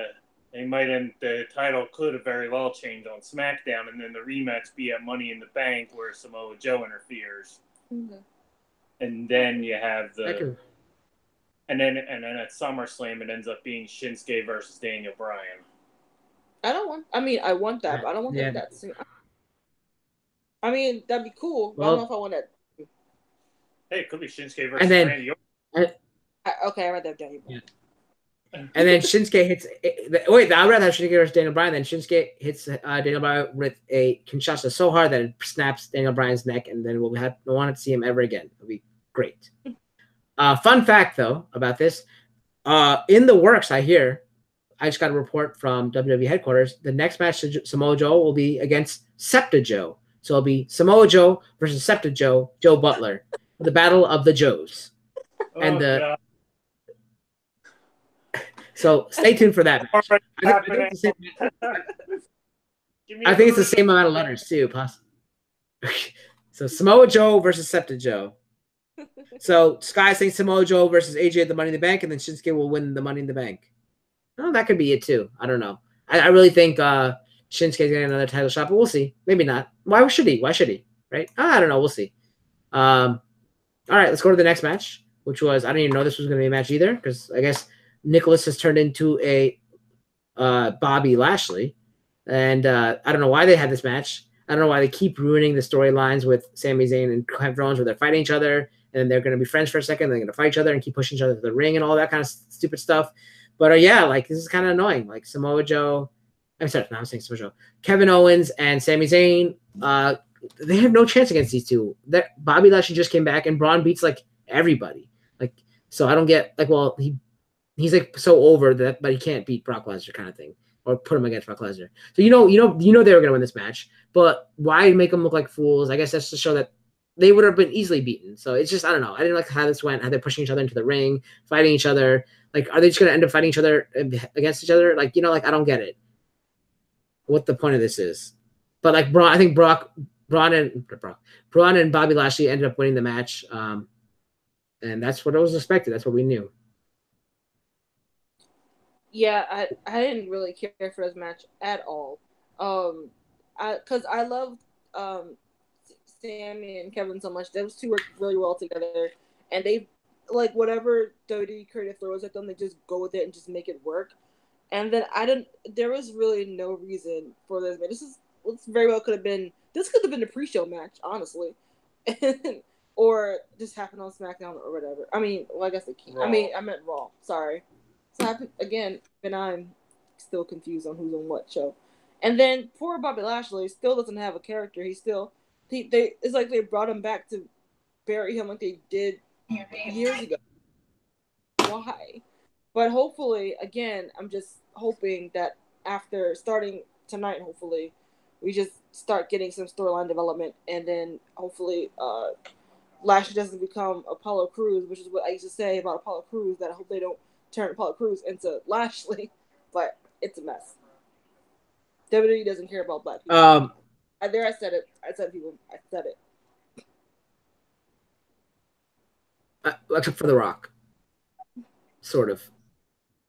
the title could have very well changed on SmackDown, and then the rematch be at Money in the Bank where Samoa Joe interferes, and then you have and then at SummerSlam it ends up being Shinsuke versus Daniel Bryan. I want that, but I don't want that soon. I mean, that'd be cool. But I don't know if I want that. Hey, it could be Shinsuke versus Randy Orton. Okay, I read that down. Yeah. And then Shinsuke hits. Wait, I'd rather have Shinsuke versus Daniel Bryan. Then Shinsuke hits Daniel Bryan with a Kinshasa so hard that it snaps Daniel Bryan's neck, and then we'll want to see him ever again. It'll be great. Fun fact, though, about this. In the works, I just got a report from WWE headquarters. The next match, Samoa Joe will be against Septa Joe. So it'll be Samoa Joe versus Septa Joe, Joe Butler, the Battle of the Joes. And God. So stay tuned for that match. I think it's the same amount of letters too, possibly. So Samoa Joe versus Septa Joe. So Sky saying Samoa Joe versus AJ at the Money in the Bank, and then Shinsuke will win the Money in the Bank. Oh, that could be it too. I don't know. I really think Shinsuke's getting another title shot, but we'll see. Maybe not. Why should he? Right? I don't know. We'll see. All right, let's go to the next match, which was, I didn't even know this was going to be a match either, because I guess Nicholas has turned into a Bobby Lashley, and I don't know why they had this match. I don't know why they keep ruining the storylines with Sami Zayn and Kevin Owens, where they're fighting each other, and then they're going to be friends for a second, they're going to fight each other and keep pushing each other to the ring and all that kind of stupid stuff. But yeah, like this is kind of annoying. Like Samoa Joe, I'm sorry, no, I'm saying Samoa Joe, Kevin Owens and Sami Zayn, they have no chance against these two. Bobby Lashley just came back, and Braun beats like everybody. Like, so I don't get like, well, he's like so over that, but he can't beat Brock Lesnar kind of thing, or put him against Brock Lesnar. So you know they were gonna win this match, but why make them look like fools? I guess that's to show that they would have been easily beaten. So it's just, I don't know. I didn't like how this went. How they're pushing each other into the ring, fighting each other. Like, are they just gonna end up fighting each other against each other? Like, like I don't get it. What the point of this is? But like I think Braun and Bobby Lashley ended up winning the match, and that's what was expected. That's what we knew. Yeah, I didn't really care for this match at all. Because I loved Sammy and Kevin so much. Those two work really well together, and they like whatever WWE creative throws at them, they just go with it and just make it work. And then there was really no reason for this match. This very well could have been a pre-show match, honestly. Or just happened on SmackDown or whatever. I mean, well, I guess it can't. I meant Raw. Sorry. So happened again, and I'm still confused on who's on what show. And then poor Bobby Lashley still doesn't have a character. It's like they brought him back to bury him like they did years ago. Why? But hopefully, again, I'm just hoping that after starting tonight, hopefully, we just start getting some storyline development, and then hopefully Lashley doesn't become Apollo Crews, which is what I used to say about Apollo Crews, that I hope they don't turn Apollo Crews into Lashley, but it's a mess. WWE doesn't care about black people. I said it. I said it. Except for The Rock. Sort of.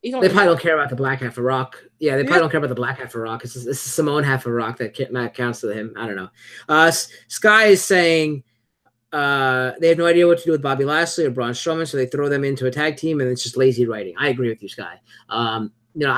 They probably don't care about the black half of Rock. Yeah, they probably don't care about the black half of Rock. It's the Samoan half of Rock that counts to him. I don't know. Sky is saying they have no idea what to do with Bobby Lashley or Braun Strowman, so they throw them into a tag team, and it's just lazy writing. I agree with you, Sky. I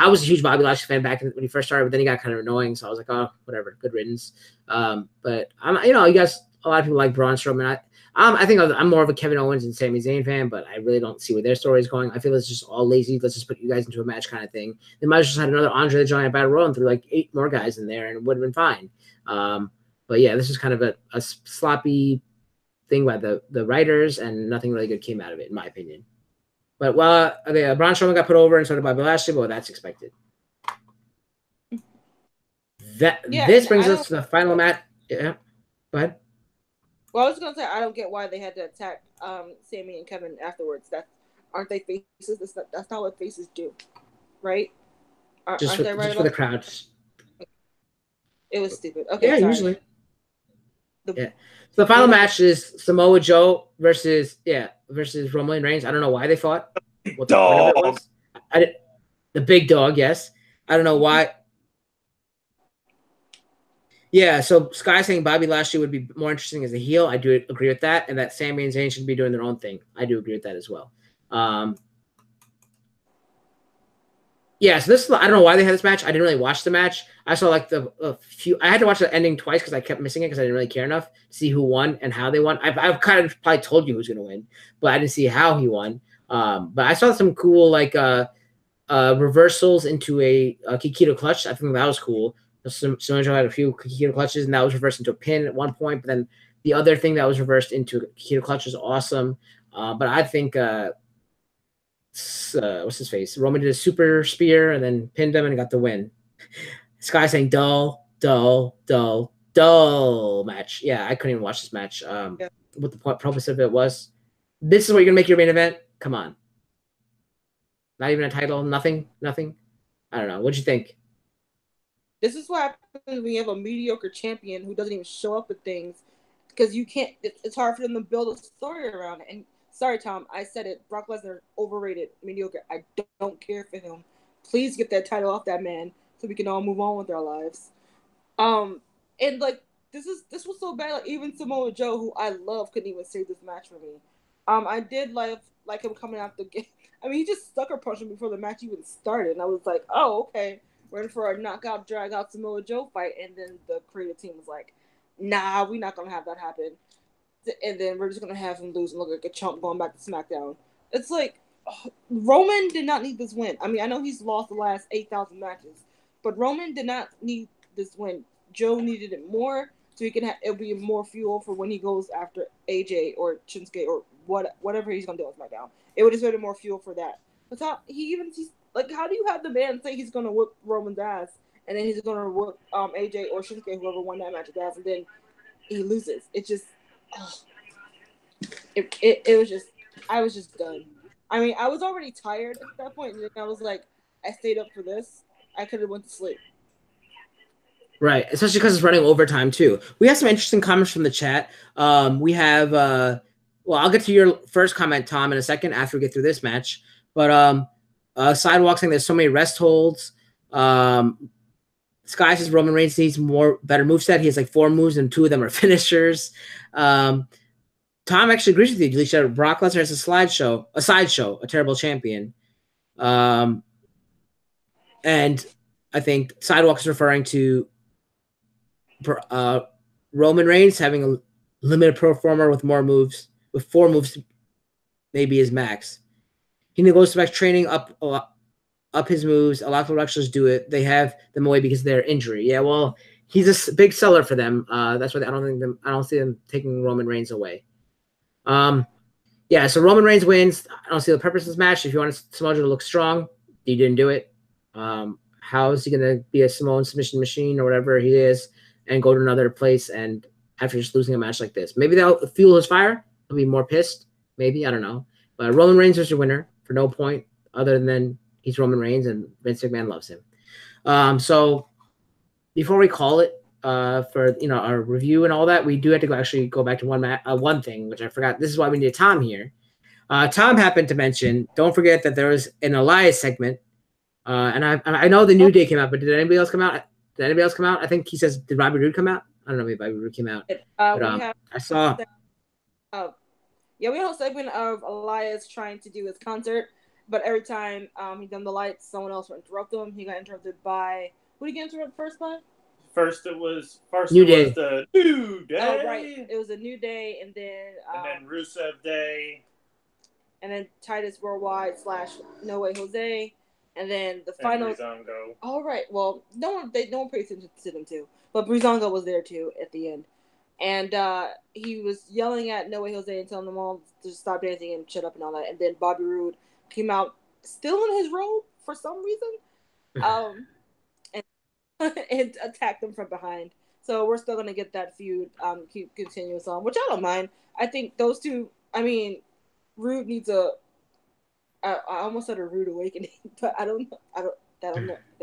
was a huge Bobby Lashley fan back when he first started, but then he got kind of annoying, so I was like, oh, whatever, good riddance. But you guys, a lot of people like Braun Strowman. I think I'm more of a Kevin Owens and Sami Zayn fan, but I really don't see where their story is going. I feel it's just all lazy. Let's just put you guys into a match kind of thing. They might have just had another Andre the Giant Battle Royal and threw like 8 more guys in there, and it would have been fine. But yeah, this is kind of a sloppy thing by the writers, and nothing really good came out of it, in my opinion. But Braun Strowman got put over, and so did Bobby Lashley, but that's expected. This brings us to the final match. Yeah, go ahead. Well, I was gonna say I don't get why they had to attack Sammy and Kevin afterwards. Aren't they faces? That's not what faces do, right? Just for the crowd. It was stupid. Okay, yeah, sorry. Usually. So the final match is Samoa Joe versus Roman Reigns. I don't know why they fought. What the point of it was. The big dog, yes. I don't know why. Yeah, so Sky saying Bobby Lashley would be more interesting as a heel. I do agree with that, and that Sami and Zayn should be doing their own thing. I do agree with that as well. Yeah, so I don't know why they had this match. I didn't really watch the match. I saw like I had to watch the ending twice because I kept missing it because I didn't really care enough to see who won and how they won. I've kind of probably told you who's going to win, but I didn't see how he won. But I saw some cool reversals into a Kikito clutch. I think that was cool. Samoa Joe had a few Kikito clutches, and that was reversed into a pin at one point. But then the other thing that was reversed into a Kikito clutch was awesome. But I think what's his face? Roman did a super spear and then pinned him and got the win. Sky saying dull match. Yeah, I couldn't even watch this match. What the purpose of it was. This is what you're gonna make your main event? Come on. Not even a title, nothing. I don't know. What'd you think? This is what happens when you have a mediocre champion who doesn't even show up with things, because you can't. It's hard for them to build a story around it. And sorry, Tom, I said it. Brock Lesnar overrated, mediocre. I don't care for him. Please get that title off that man so we can all move on with our lives. And like this was so bad. Like even Samoa Joe, who I love, couldn't even save this match for me. I did like him coming out the game. I mean, he just sucker punched me before the match even started, and I was like, oh, okay, we're in for a knockout, drag out Samoa Joe fight. And then the creative team was like, nah, we're not gonna have that happen. And then we're just gonna have him lose and look like a chump going back to SmackDown. It's like Roman did not need this win. I mean, I know he's lost the last 8,000 matches, but Roman did not need this win. Joe needed it more, so he can it'll be more fuel for when he goes after AJ or Shinsuke or whatever he's gonna do on SmackDown. It would just be more fuel for that. But how do you have the man say he's gonna whip Roman's ass and then he's gonna whip AJ or Shinsuke, whoever won that match, ass, and then he loses? It just it was just, I was just done. I mean, I was already tired at that point, and I was like, I stayed up for this. I could have went to sleep. Right, especially because it's running overtime too. We have some interesting comments from the chat. We have, well, I'll get to your first comment, Tom, in a second after we get through this match. But Sidewalk saying there's so many rest holds. Sky says Roman Reigns needs better moveset. He has like 4 moves, and 2 of them are finishers. Tom actually agrees with you. He said Brock Lesnar has a sideshow, a terrible champion. And I think Sidewalk is referring to Roman Reigns having a limited performer with 4 moves, maybe his max. He goes back training up his moves. A lot of wrestlers do it. They have them away because of their injury. Yeah, well, he's a big seller for them. That's why I don't see them taking Roman Reigns away. Yeah, so Roman Reigns wins. I don't see the purpose of this match. If you want Samoa Joe to look strong, he didn't do it. How is he going to be a Samoan submission machine or whatever he is and go to another place and after just losing a match like this? Maybe that'll fuel his fire. He'll be more pissed. Maybe, I don't know. But Roman Reigns was your winner for no point other than he's Roman Reigns and Vince McMahon loves him. So before we call it for our review and all that, we do have to actually go back to one thing, which I forgot. This is why we need Tom here. Tom happened to mention, don't forget that there was an Elias segment. And I know the New Day came out, but did anybody else come out? I think he says, did Bobby Roode come out? I don't know if Bobby Roode came out. I saw. Yeah, we had a segment of Elias trying to do his concert, but every time he done the lights, someone else would interrupt him. He got interrupted by, who did he get interrupted first by? First it was New Day. The New Day. Oh, right. It was a New Day, and then Rusev Day. And then Titus Worldwide / No Way Jose. And then the final. Breezango. All right. Well, no one paid attention to them too, but Breezango was there too at the end, and he was yelling at No Way Jose and telling them all to stop dancing and shut up and all that. And then Bobby Roode came out still in his robe for some reason, and attacked them from behind. So we're still gonna get that feud keep continuous on, which I don't mind. I think those two. I mean, Roode needs I almost said a rude awakening, but I don't know. That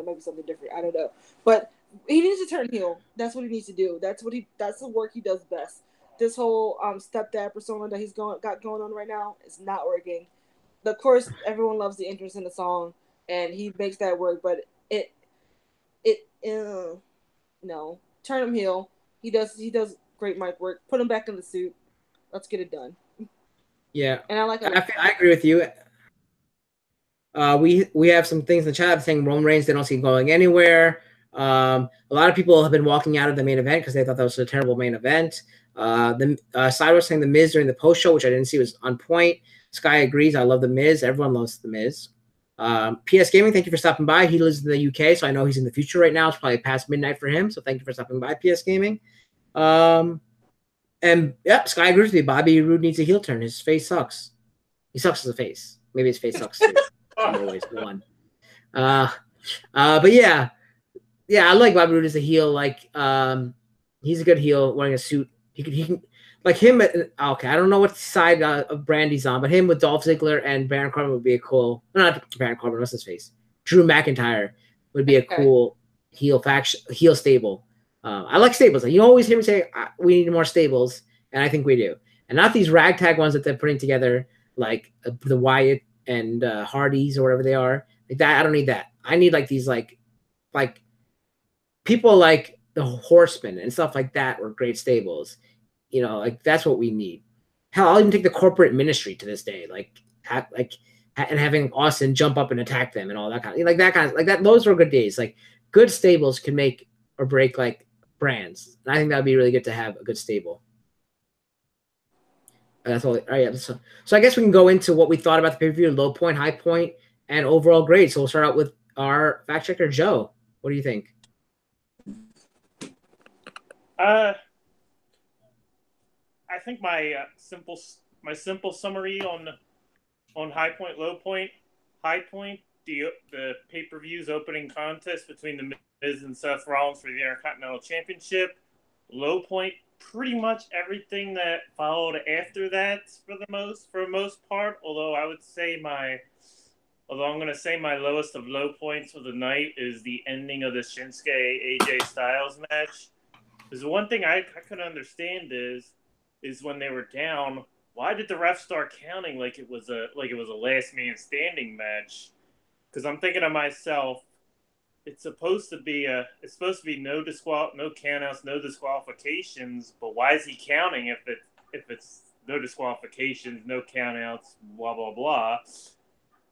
might be something different. I don't know. But he needs to turn heel. That's what he needs to do. That's the work he does best. This whole stepdad persona that he's got going on right now is not working. Of course, everyone loves the entrance in the song, and he makes that work. But no, turn him heel. He does great mic work. Put him back in the suit. Let's get it done. Yeah, and I agree with you. We have some things in the chat saying Roman Reigns, they don't see him going anywhere. A lot of people have been walking out of the main event because they thought that was a terrible main event. The Side was saying the Miz during the post show, which I didn't see was on point. Sky agrees. I love the Miz. Everyone loves the Miz. PS Gaming, thank you for stopping by. He lives in the UK, so I know he's in the future right now. It's probably past midnight for him, so thank you for stopping by, PS Gaming. And yep, Sky agrees with me. Bobby Roode needs a heel turn. His face sucks. He sucks as a face. Maybe his face sucks too. Always one. But yeah, I like Bobby Roode as a heel. Like, he's a good heel wearing a suit. He can like him. Okay, I don't know what side of brand he's on, but him with Dolph Ziggler and Baron Corbin would be a cool. Not Baron Corbin. What's his face? Drew McIntyre would be a cool heel faction, heel stable. I like stables. You always hear me say we need more stables, and I think we do. And not these ragtag ones that they're putting together, like the Wyatt and Hardys or whatever they are. Like that, I don't need that. I need like these like people like the Horsemen and stuff like that were great stables. You know, like that's what we need. Hell, I'll even take the corporate ministry to this day, and having Austin jump up and attack them and all that kind of those were good days. Like good stables can make or break like brands, and I think that would be really good to have a good stable. That's all. All right, yeah. So I guess we can go into what we thought about the pay-per-view, low point, high point, and overall grade. So we'll start out with our fact checker, Joe. What do you think? I think my simple summary on high point, low point. High point, the pay-per-view's opening contest between the Miz and Seth Rollins for the Intercontinental Championship. Low point, pretty much everything that followed after that for the most part. Although I'm going to say my lowest of low points of the night is the ending of the Shinsuke AJ Styles match. Because the one thing I couldn't understand is when they were down, why did the ref start counting like it was a last man standing match? Because I'm thinking to myself, it's supposed to be no countouts, no disqualifications. But why is he counting if it's no disqualifications, no countouts, blah blah blah?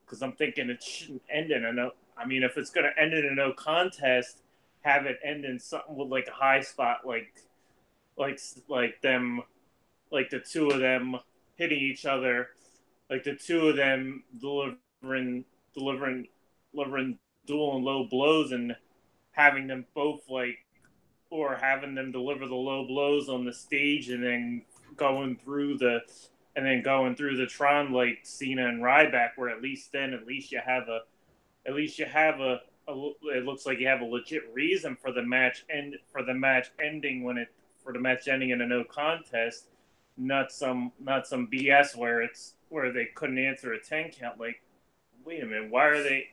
Because I'm thinking it shouldn't end in a no. I mean, if it's going to end in a no contest, have it end in something with like a high spot, like them, like the two of them hitting each other, like the two of them delivering dual and low blows, and having them both having them deliver the low blows on the stage, and then going through the Tron like Cena and Ryback, where at least you have a it looks like you have a legit reason for the match ending in a no contest, not some BS where they couldn't answer a 10 count. Like, wait a minute, why are they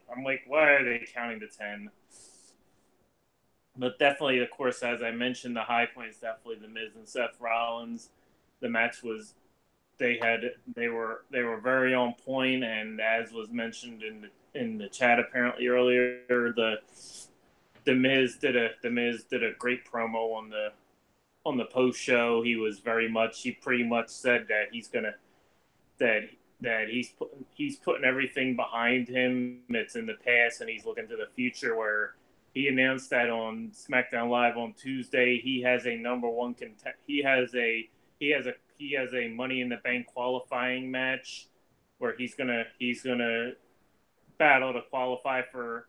counting to 10? But definitely, of course, as I mentioned, the high point is definitely the Miz and Seth Rollins. The match was they were very on point, and as was mentioned in the chat apparently earlier, the Miz did a great promo on the post show. He pretty much said that he's putting everything behind him. It's in the past, and he's looking to the future. Where he announced that on SmackDown Live on Tuesday, he has a number one he has a Money in the Bank qualifying match where he's gonna battle to qualify for,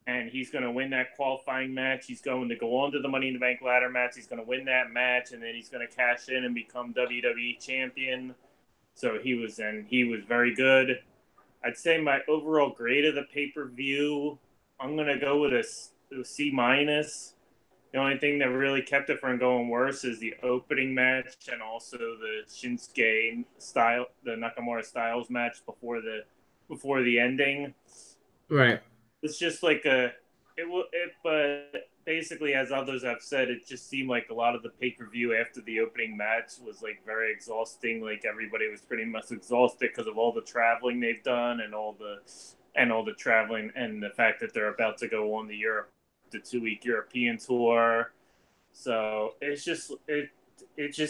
and he's gonna win that qualifying match. He's going to go on to the Money in the Bank ladder match. He's gonna win that match, and then he's gonna cash in and become WWE champion. So he was very good. I'd say my overall grade of the pay-per-view, I'm gonna go with a C minus. The only thing that really kept it from going worse is the opening match, and also the Shinsuke the Nakamura Styles match before the ending. Right. It's just like but basically, as others have said, it just seemed like a lot of the pay-per-view after the opening match was like very exhausting. Like everybody was pretty much exhausted because of all the traveling they've done and all the traveling, and the fact that they're about to go on the 2-week European tour. So it just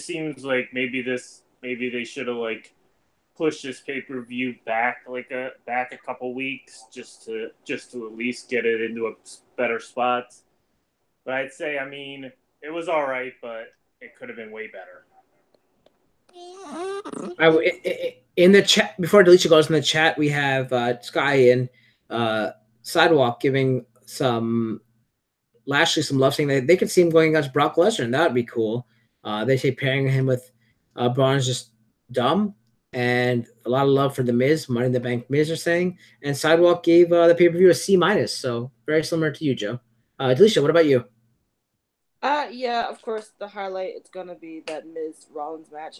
seems like maybe they should have like pushed this pay-per-view back a couple weeks just to at least get it into a better spot. But I'd say, I mean, it was all right, but it could have been way better. In the chat, before Delisha goes in the chat, we have Sky and Sidewalk giving some Lashley some love, saying that they could see him going against Brock Lesnar, and that would be cool. They say pairing him with Braun is just dumb, and a lot of love for the Miz, Money in the Bank Miz are saying. And Sidewalk gave the pay-per-view a C-, so very similar to you, Joe. Delisha, what about you? Yeah, of course, the highlight it's gonna be that Miz Rollins match.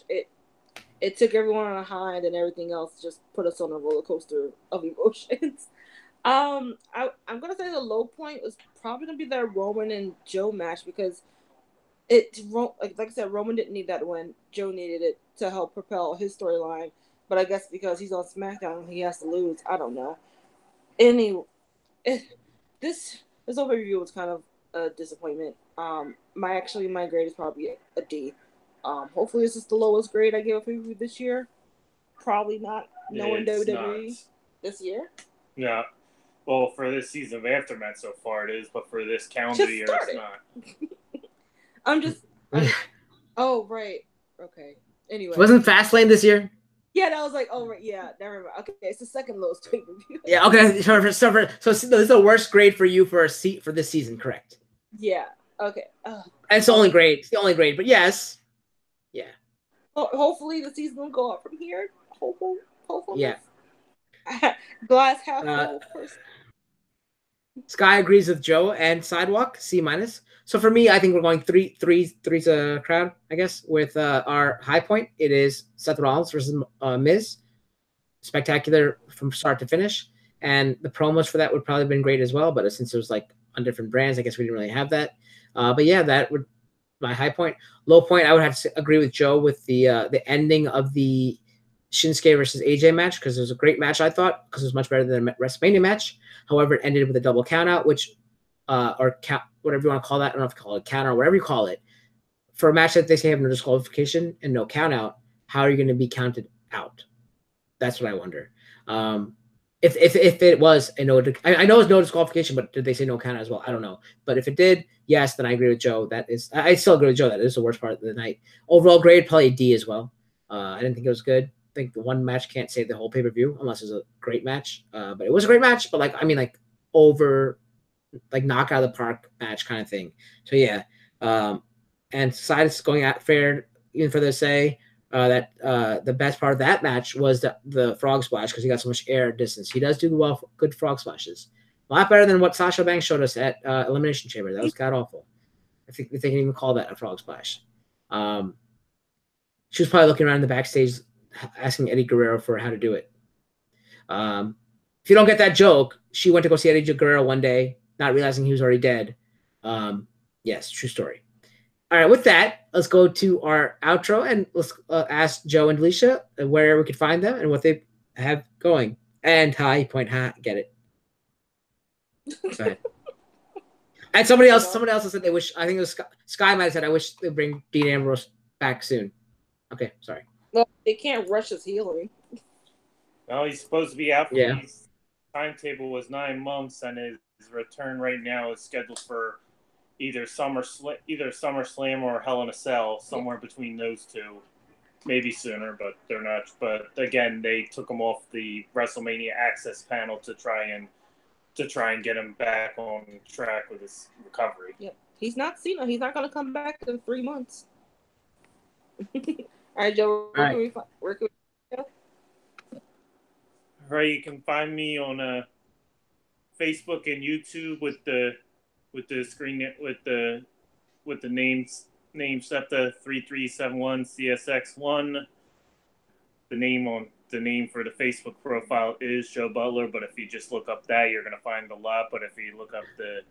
It took everyone on a high, and then everything else just put us on a roller coaster of emotions. I'm gonna say the low point was probably gonna be that Roman and Joe match, because like I said, Roman didn't need that win. Joe needed it to help propel his storyline. But I guess because he's on SmackDown, he has to lose. I don't know. Anyway, this whole review was kind of a disappointment. My grade is probably a D. Hopefully this is the lowest grade I give a pay-per-view this year. Probably not. No one WWE this year. Yeah. Well, for this season of AfterMat so far it is, but for this calendar year it's not. Oh, right. Okay. Anyway. Wasn't Fastlane this year? Yeah, that was like, oh, right. Yeah, never mind. Okay, it's the second lowest pay-per-view. Yeah, okay. So this is the worst grade for you for this season, correct? Yeah. Okay. It's the only grade. It's the only grade, but yes. Yeah. Hopefully the season will go up from here. Hopefully. Yeah. Glass half full person. Sky agrees with Joe and Sidewalk, C-. So for me, I think we're going three's a crowd, I guess, with our high point. It is Seth Rollins versus Miz. Spectacular from start to finish. And the promos for that would probably have been great as well, but since it was like on different brands, I guess we didn't really have that. But yeah, that would my high point. Low point, I would have to agree with Joe with the ending of the Shinsuke versus AJ match, because it was a great match, I thought, because it was much better than the WrestleMania match. However, it ended with a double countout, which or count, whatever you want to call that. I don't know if you call it counter or whatever you call it. For a match that they say have no disqualification and no count out, how are you going to be counted out? That's what I wonder. If it was a no, I know it's no disqualification, but did they say no count as well? I don't know. But if it did, yes, then I agree with Joe. I still agree with Joe that is the worst part of the night. Overall grade, probably a D as well. I didn't think it was good. I think the one match can't save the whole pay-per-view unless it's a great match. But it was a great match, but over knock out of the park match kind of thing. So yeah. And Sides going at fair even for the say that the best part of that match was the frog splash, because he got so much air distance. He does do good frog splashes. A lot better than what Sasha Banks showed us at Elimination Chamber. That was god awful. I think they can even call that a frog splash. She was probably looking around the backstage asking Eddie Guerrero for how to do it. If you don't get that joke, she went to go see Eddie Guerrero one day, not realizing he was already dead. Yes, true story. All right, with that, let's go to our outro, and let's ask Joe and Delisha where we could find them and what they have going. And high point, get it. Go ahead. And someone else said they wish. I think it was Sky might have said, "I wish they bring Dean Ambrose back soon." Okay, sorry. Well, they can't rush his healing. Well, he's supposed to be out. Yeah. His timetable was 9 months, and his return right now is scheduled for either SummerSlam or Hell in a Cell, somewhere between those two. Maybe sooner, but they're not. But again, they took him off the WrestleMania Access panel to try and get him back on track with his recovery. Yeah, he's not Cena. He's not going to come back in 3 months. All right, Joe. Where can we go? All right, you can find me on Facebook and YouTube with the screen with the names SEPTA3371 CSX1. The name for the Facebook profile is Joe Butler, but if you just look up that, you're gonna find a lot. But if you look up the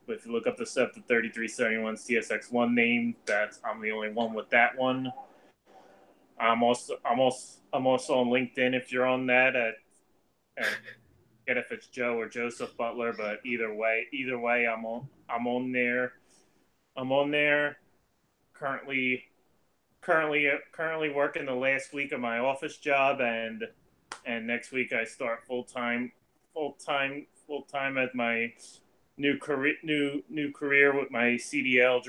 SEPTA3371 CSX1 name, I'm the only one with that one. I'm also on LinkedIn if you're on that if it's Joe or Joseph Butler, but either way, I'm on there. Currently working the last week of my office job, and next week I start full time at my new career with my CDL,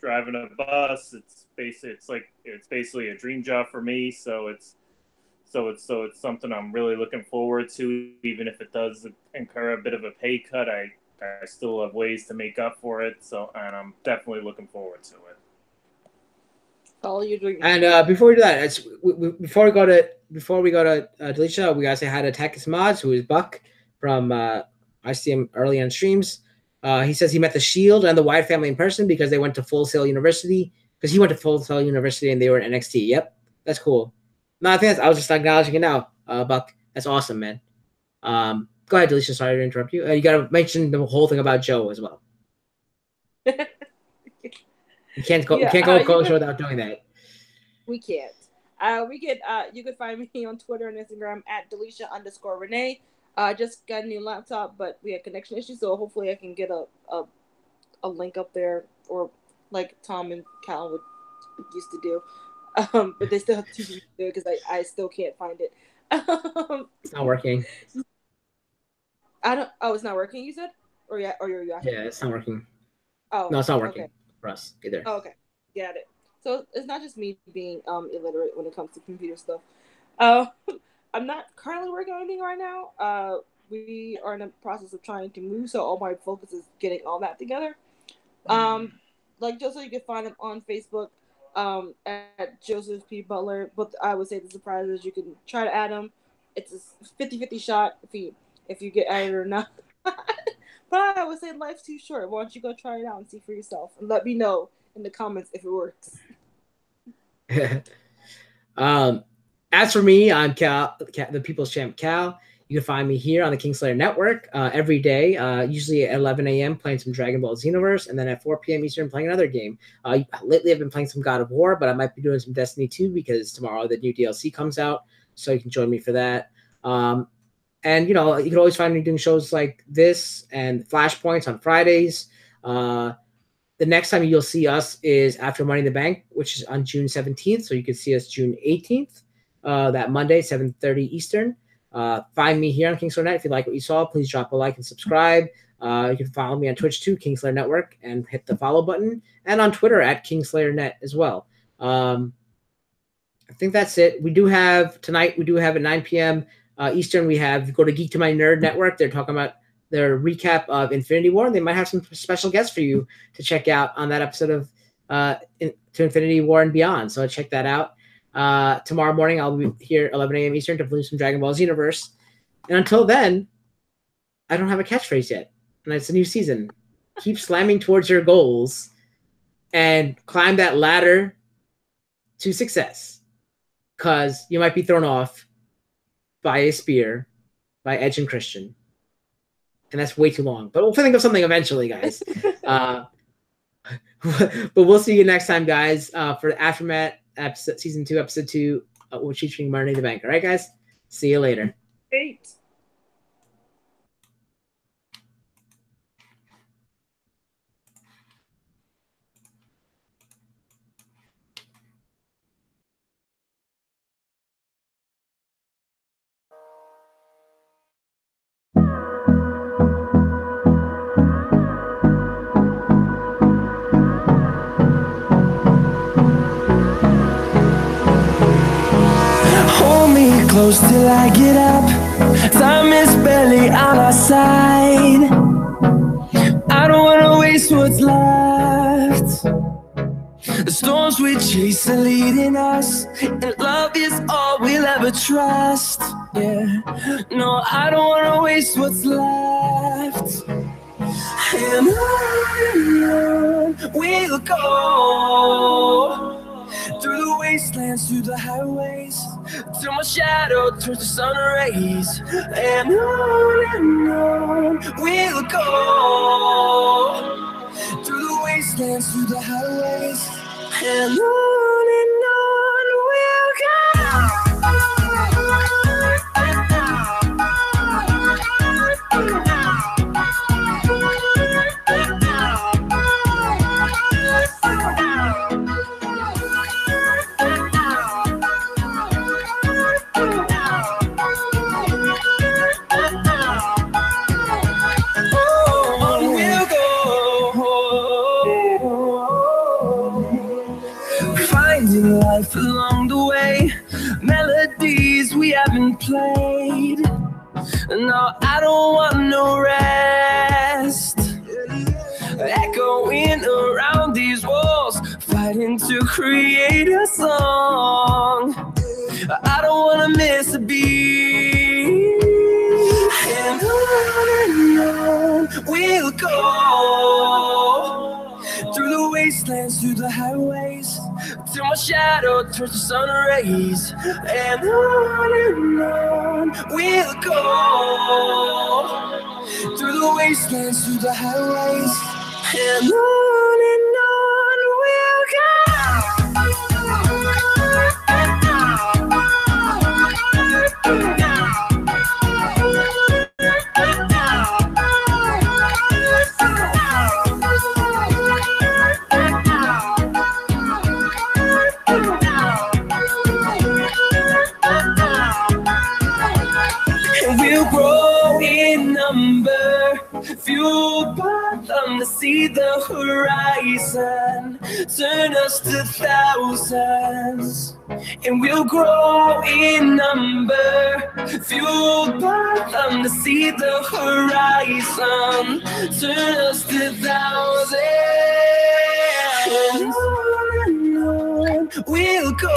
driving a bus. It's basically a dream job for me. So it's something I'm really looking forward to, even if it does incur a bit of a pay cut. I still have ways to make up for it. And I'm definitely looking forward to it. All you're doing. And before we do that, before we go to Delisha, we gotta say hi to Takis Mods, who is Buck from I see him early on streams. He says he met the Shield and the Wyatt family in person because they went to Full Sail University. Because he went to Full Sail University and they were in NXT. Yep, that's cool. No, I think I was just acknowledging it now, Buck. That's awesome, man. Go ahead, Delisha. Sorry to interrupt you. You gotta mention the whole thing about Joe as well. You can't go closer without doing that. We can't. You can find me on Twitter and Instagram at Delisha_Renee. Just got a new laptop, but we had connection issues, so hopefully I can get a link up there, or like Tom and Cal used to do. But they still have to do it because I still can't find it. It's not working. It's not working, you said? Or you're asking? Yeah, it's not working. Oh. No, it's not working. Okay. For us either. Oh, okay, got it. So it's not just me being illiterate when it comes to computer stuff. I'm not currently working on anything right now. We are in the process of trying to move, so all my focus is getting all that together. Like Joseph, you can find him on Facebook at Joseph P. Butler. But I would say the surprise is you can try to add him. It's a 50-50 shot if you get added or not. But I would say life's too short. Why don't you go try it out and see for yourself, and let me know in the comments if it works. As for me, I'm Cal, the People's Champ Cal. You can find me here on the Kingslayer Network every day, usually at 11 a.m. playing some Dragon Ball Xenoverse, and then at 4 p.m. Eastern playing another game. Lately, I've been playing some God of War, but I might be doing some Destiny 2 because tomorrow the new DLC comes out, so you can join me for that. And, you can always find me doing shows like this and Flashpoints on Fridays. The next time you'll see us is after Money in the Bank, which is on June 17th. So you can see us June 18th, that Monday, 7:30 Eastern. Find me here on Kingslayer Net. If you like what you saw, please drop a like and subscribe. You can follow me on Twitch too, Kingslayer Network, and hit the follow button. And on Twitter at Kingslayer Net as well. I think that's it. Tonight we do have at 9 p.m. Eastern, go to Geek to My Nerd Network. They're talking about their recap of Infinity War. They might have some special guests for you to check out on that episode of To Infinity War and Beyond. So check that out. Tomorrow morning, I'll be here 11 a.m. Eastern to play some Dragon Ball Xenoverse. And until then, I don't have a catchphrase yet. And it's a new season. Keep slamming towards your goals and climb that ladder to success. Because you might be thrown off by a spear by Edge and Christian. And that's way too long. But we'll think of something eventually, guys. But we'll see you next time, guys, for the AfterMat Season 2, Episode 2, which featuring Money in the Bank. All right, guys? See you later. 8. Close till I get up. Time is barely on our side. I don't wanna waste what's left. The storms we chase are leading us, and love is all we'll ever trust. Yeah, no, I don't wanna waste what's left. And on we'll go, through the wastelands, through the highways, till my shadow turns to sun rays. And on we'll go, through the wastelands, through the highways, and on we'll go. No, I don't want no rest. Echoing around these walls, fighting to create a song. I don't wanna miss a beat. And on we'll go, through the wastelands, through the highways, till my shadow turns to sun rays. And on we'll go, through the wastelands, through the highways, and on we'll go. We'll grow in number, fueled by them to see the horizon, turn us to thousands. And we'll grow in number, fueled by them to see the horizon, turn us to thousands. And on we'll go,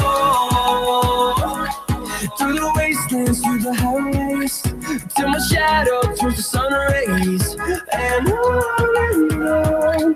through the wastelands, through the highways, till my shadow turns to sun rays. And on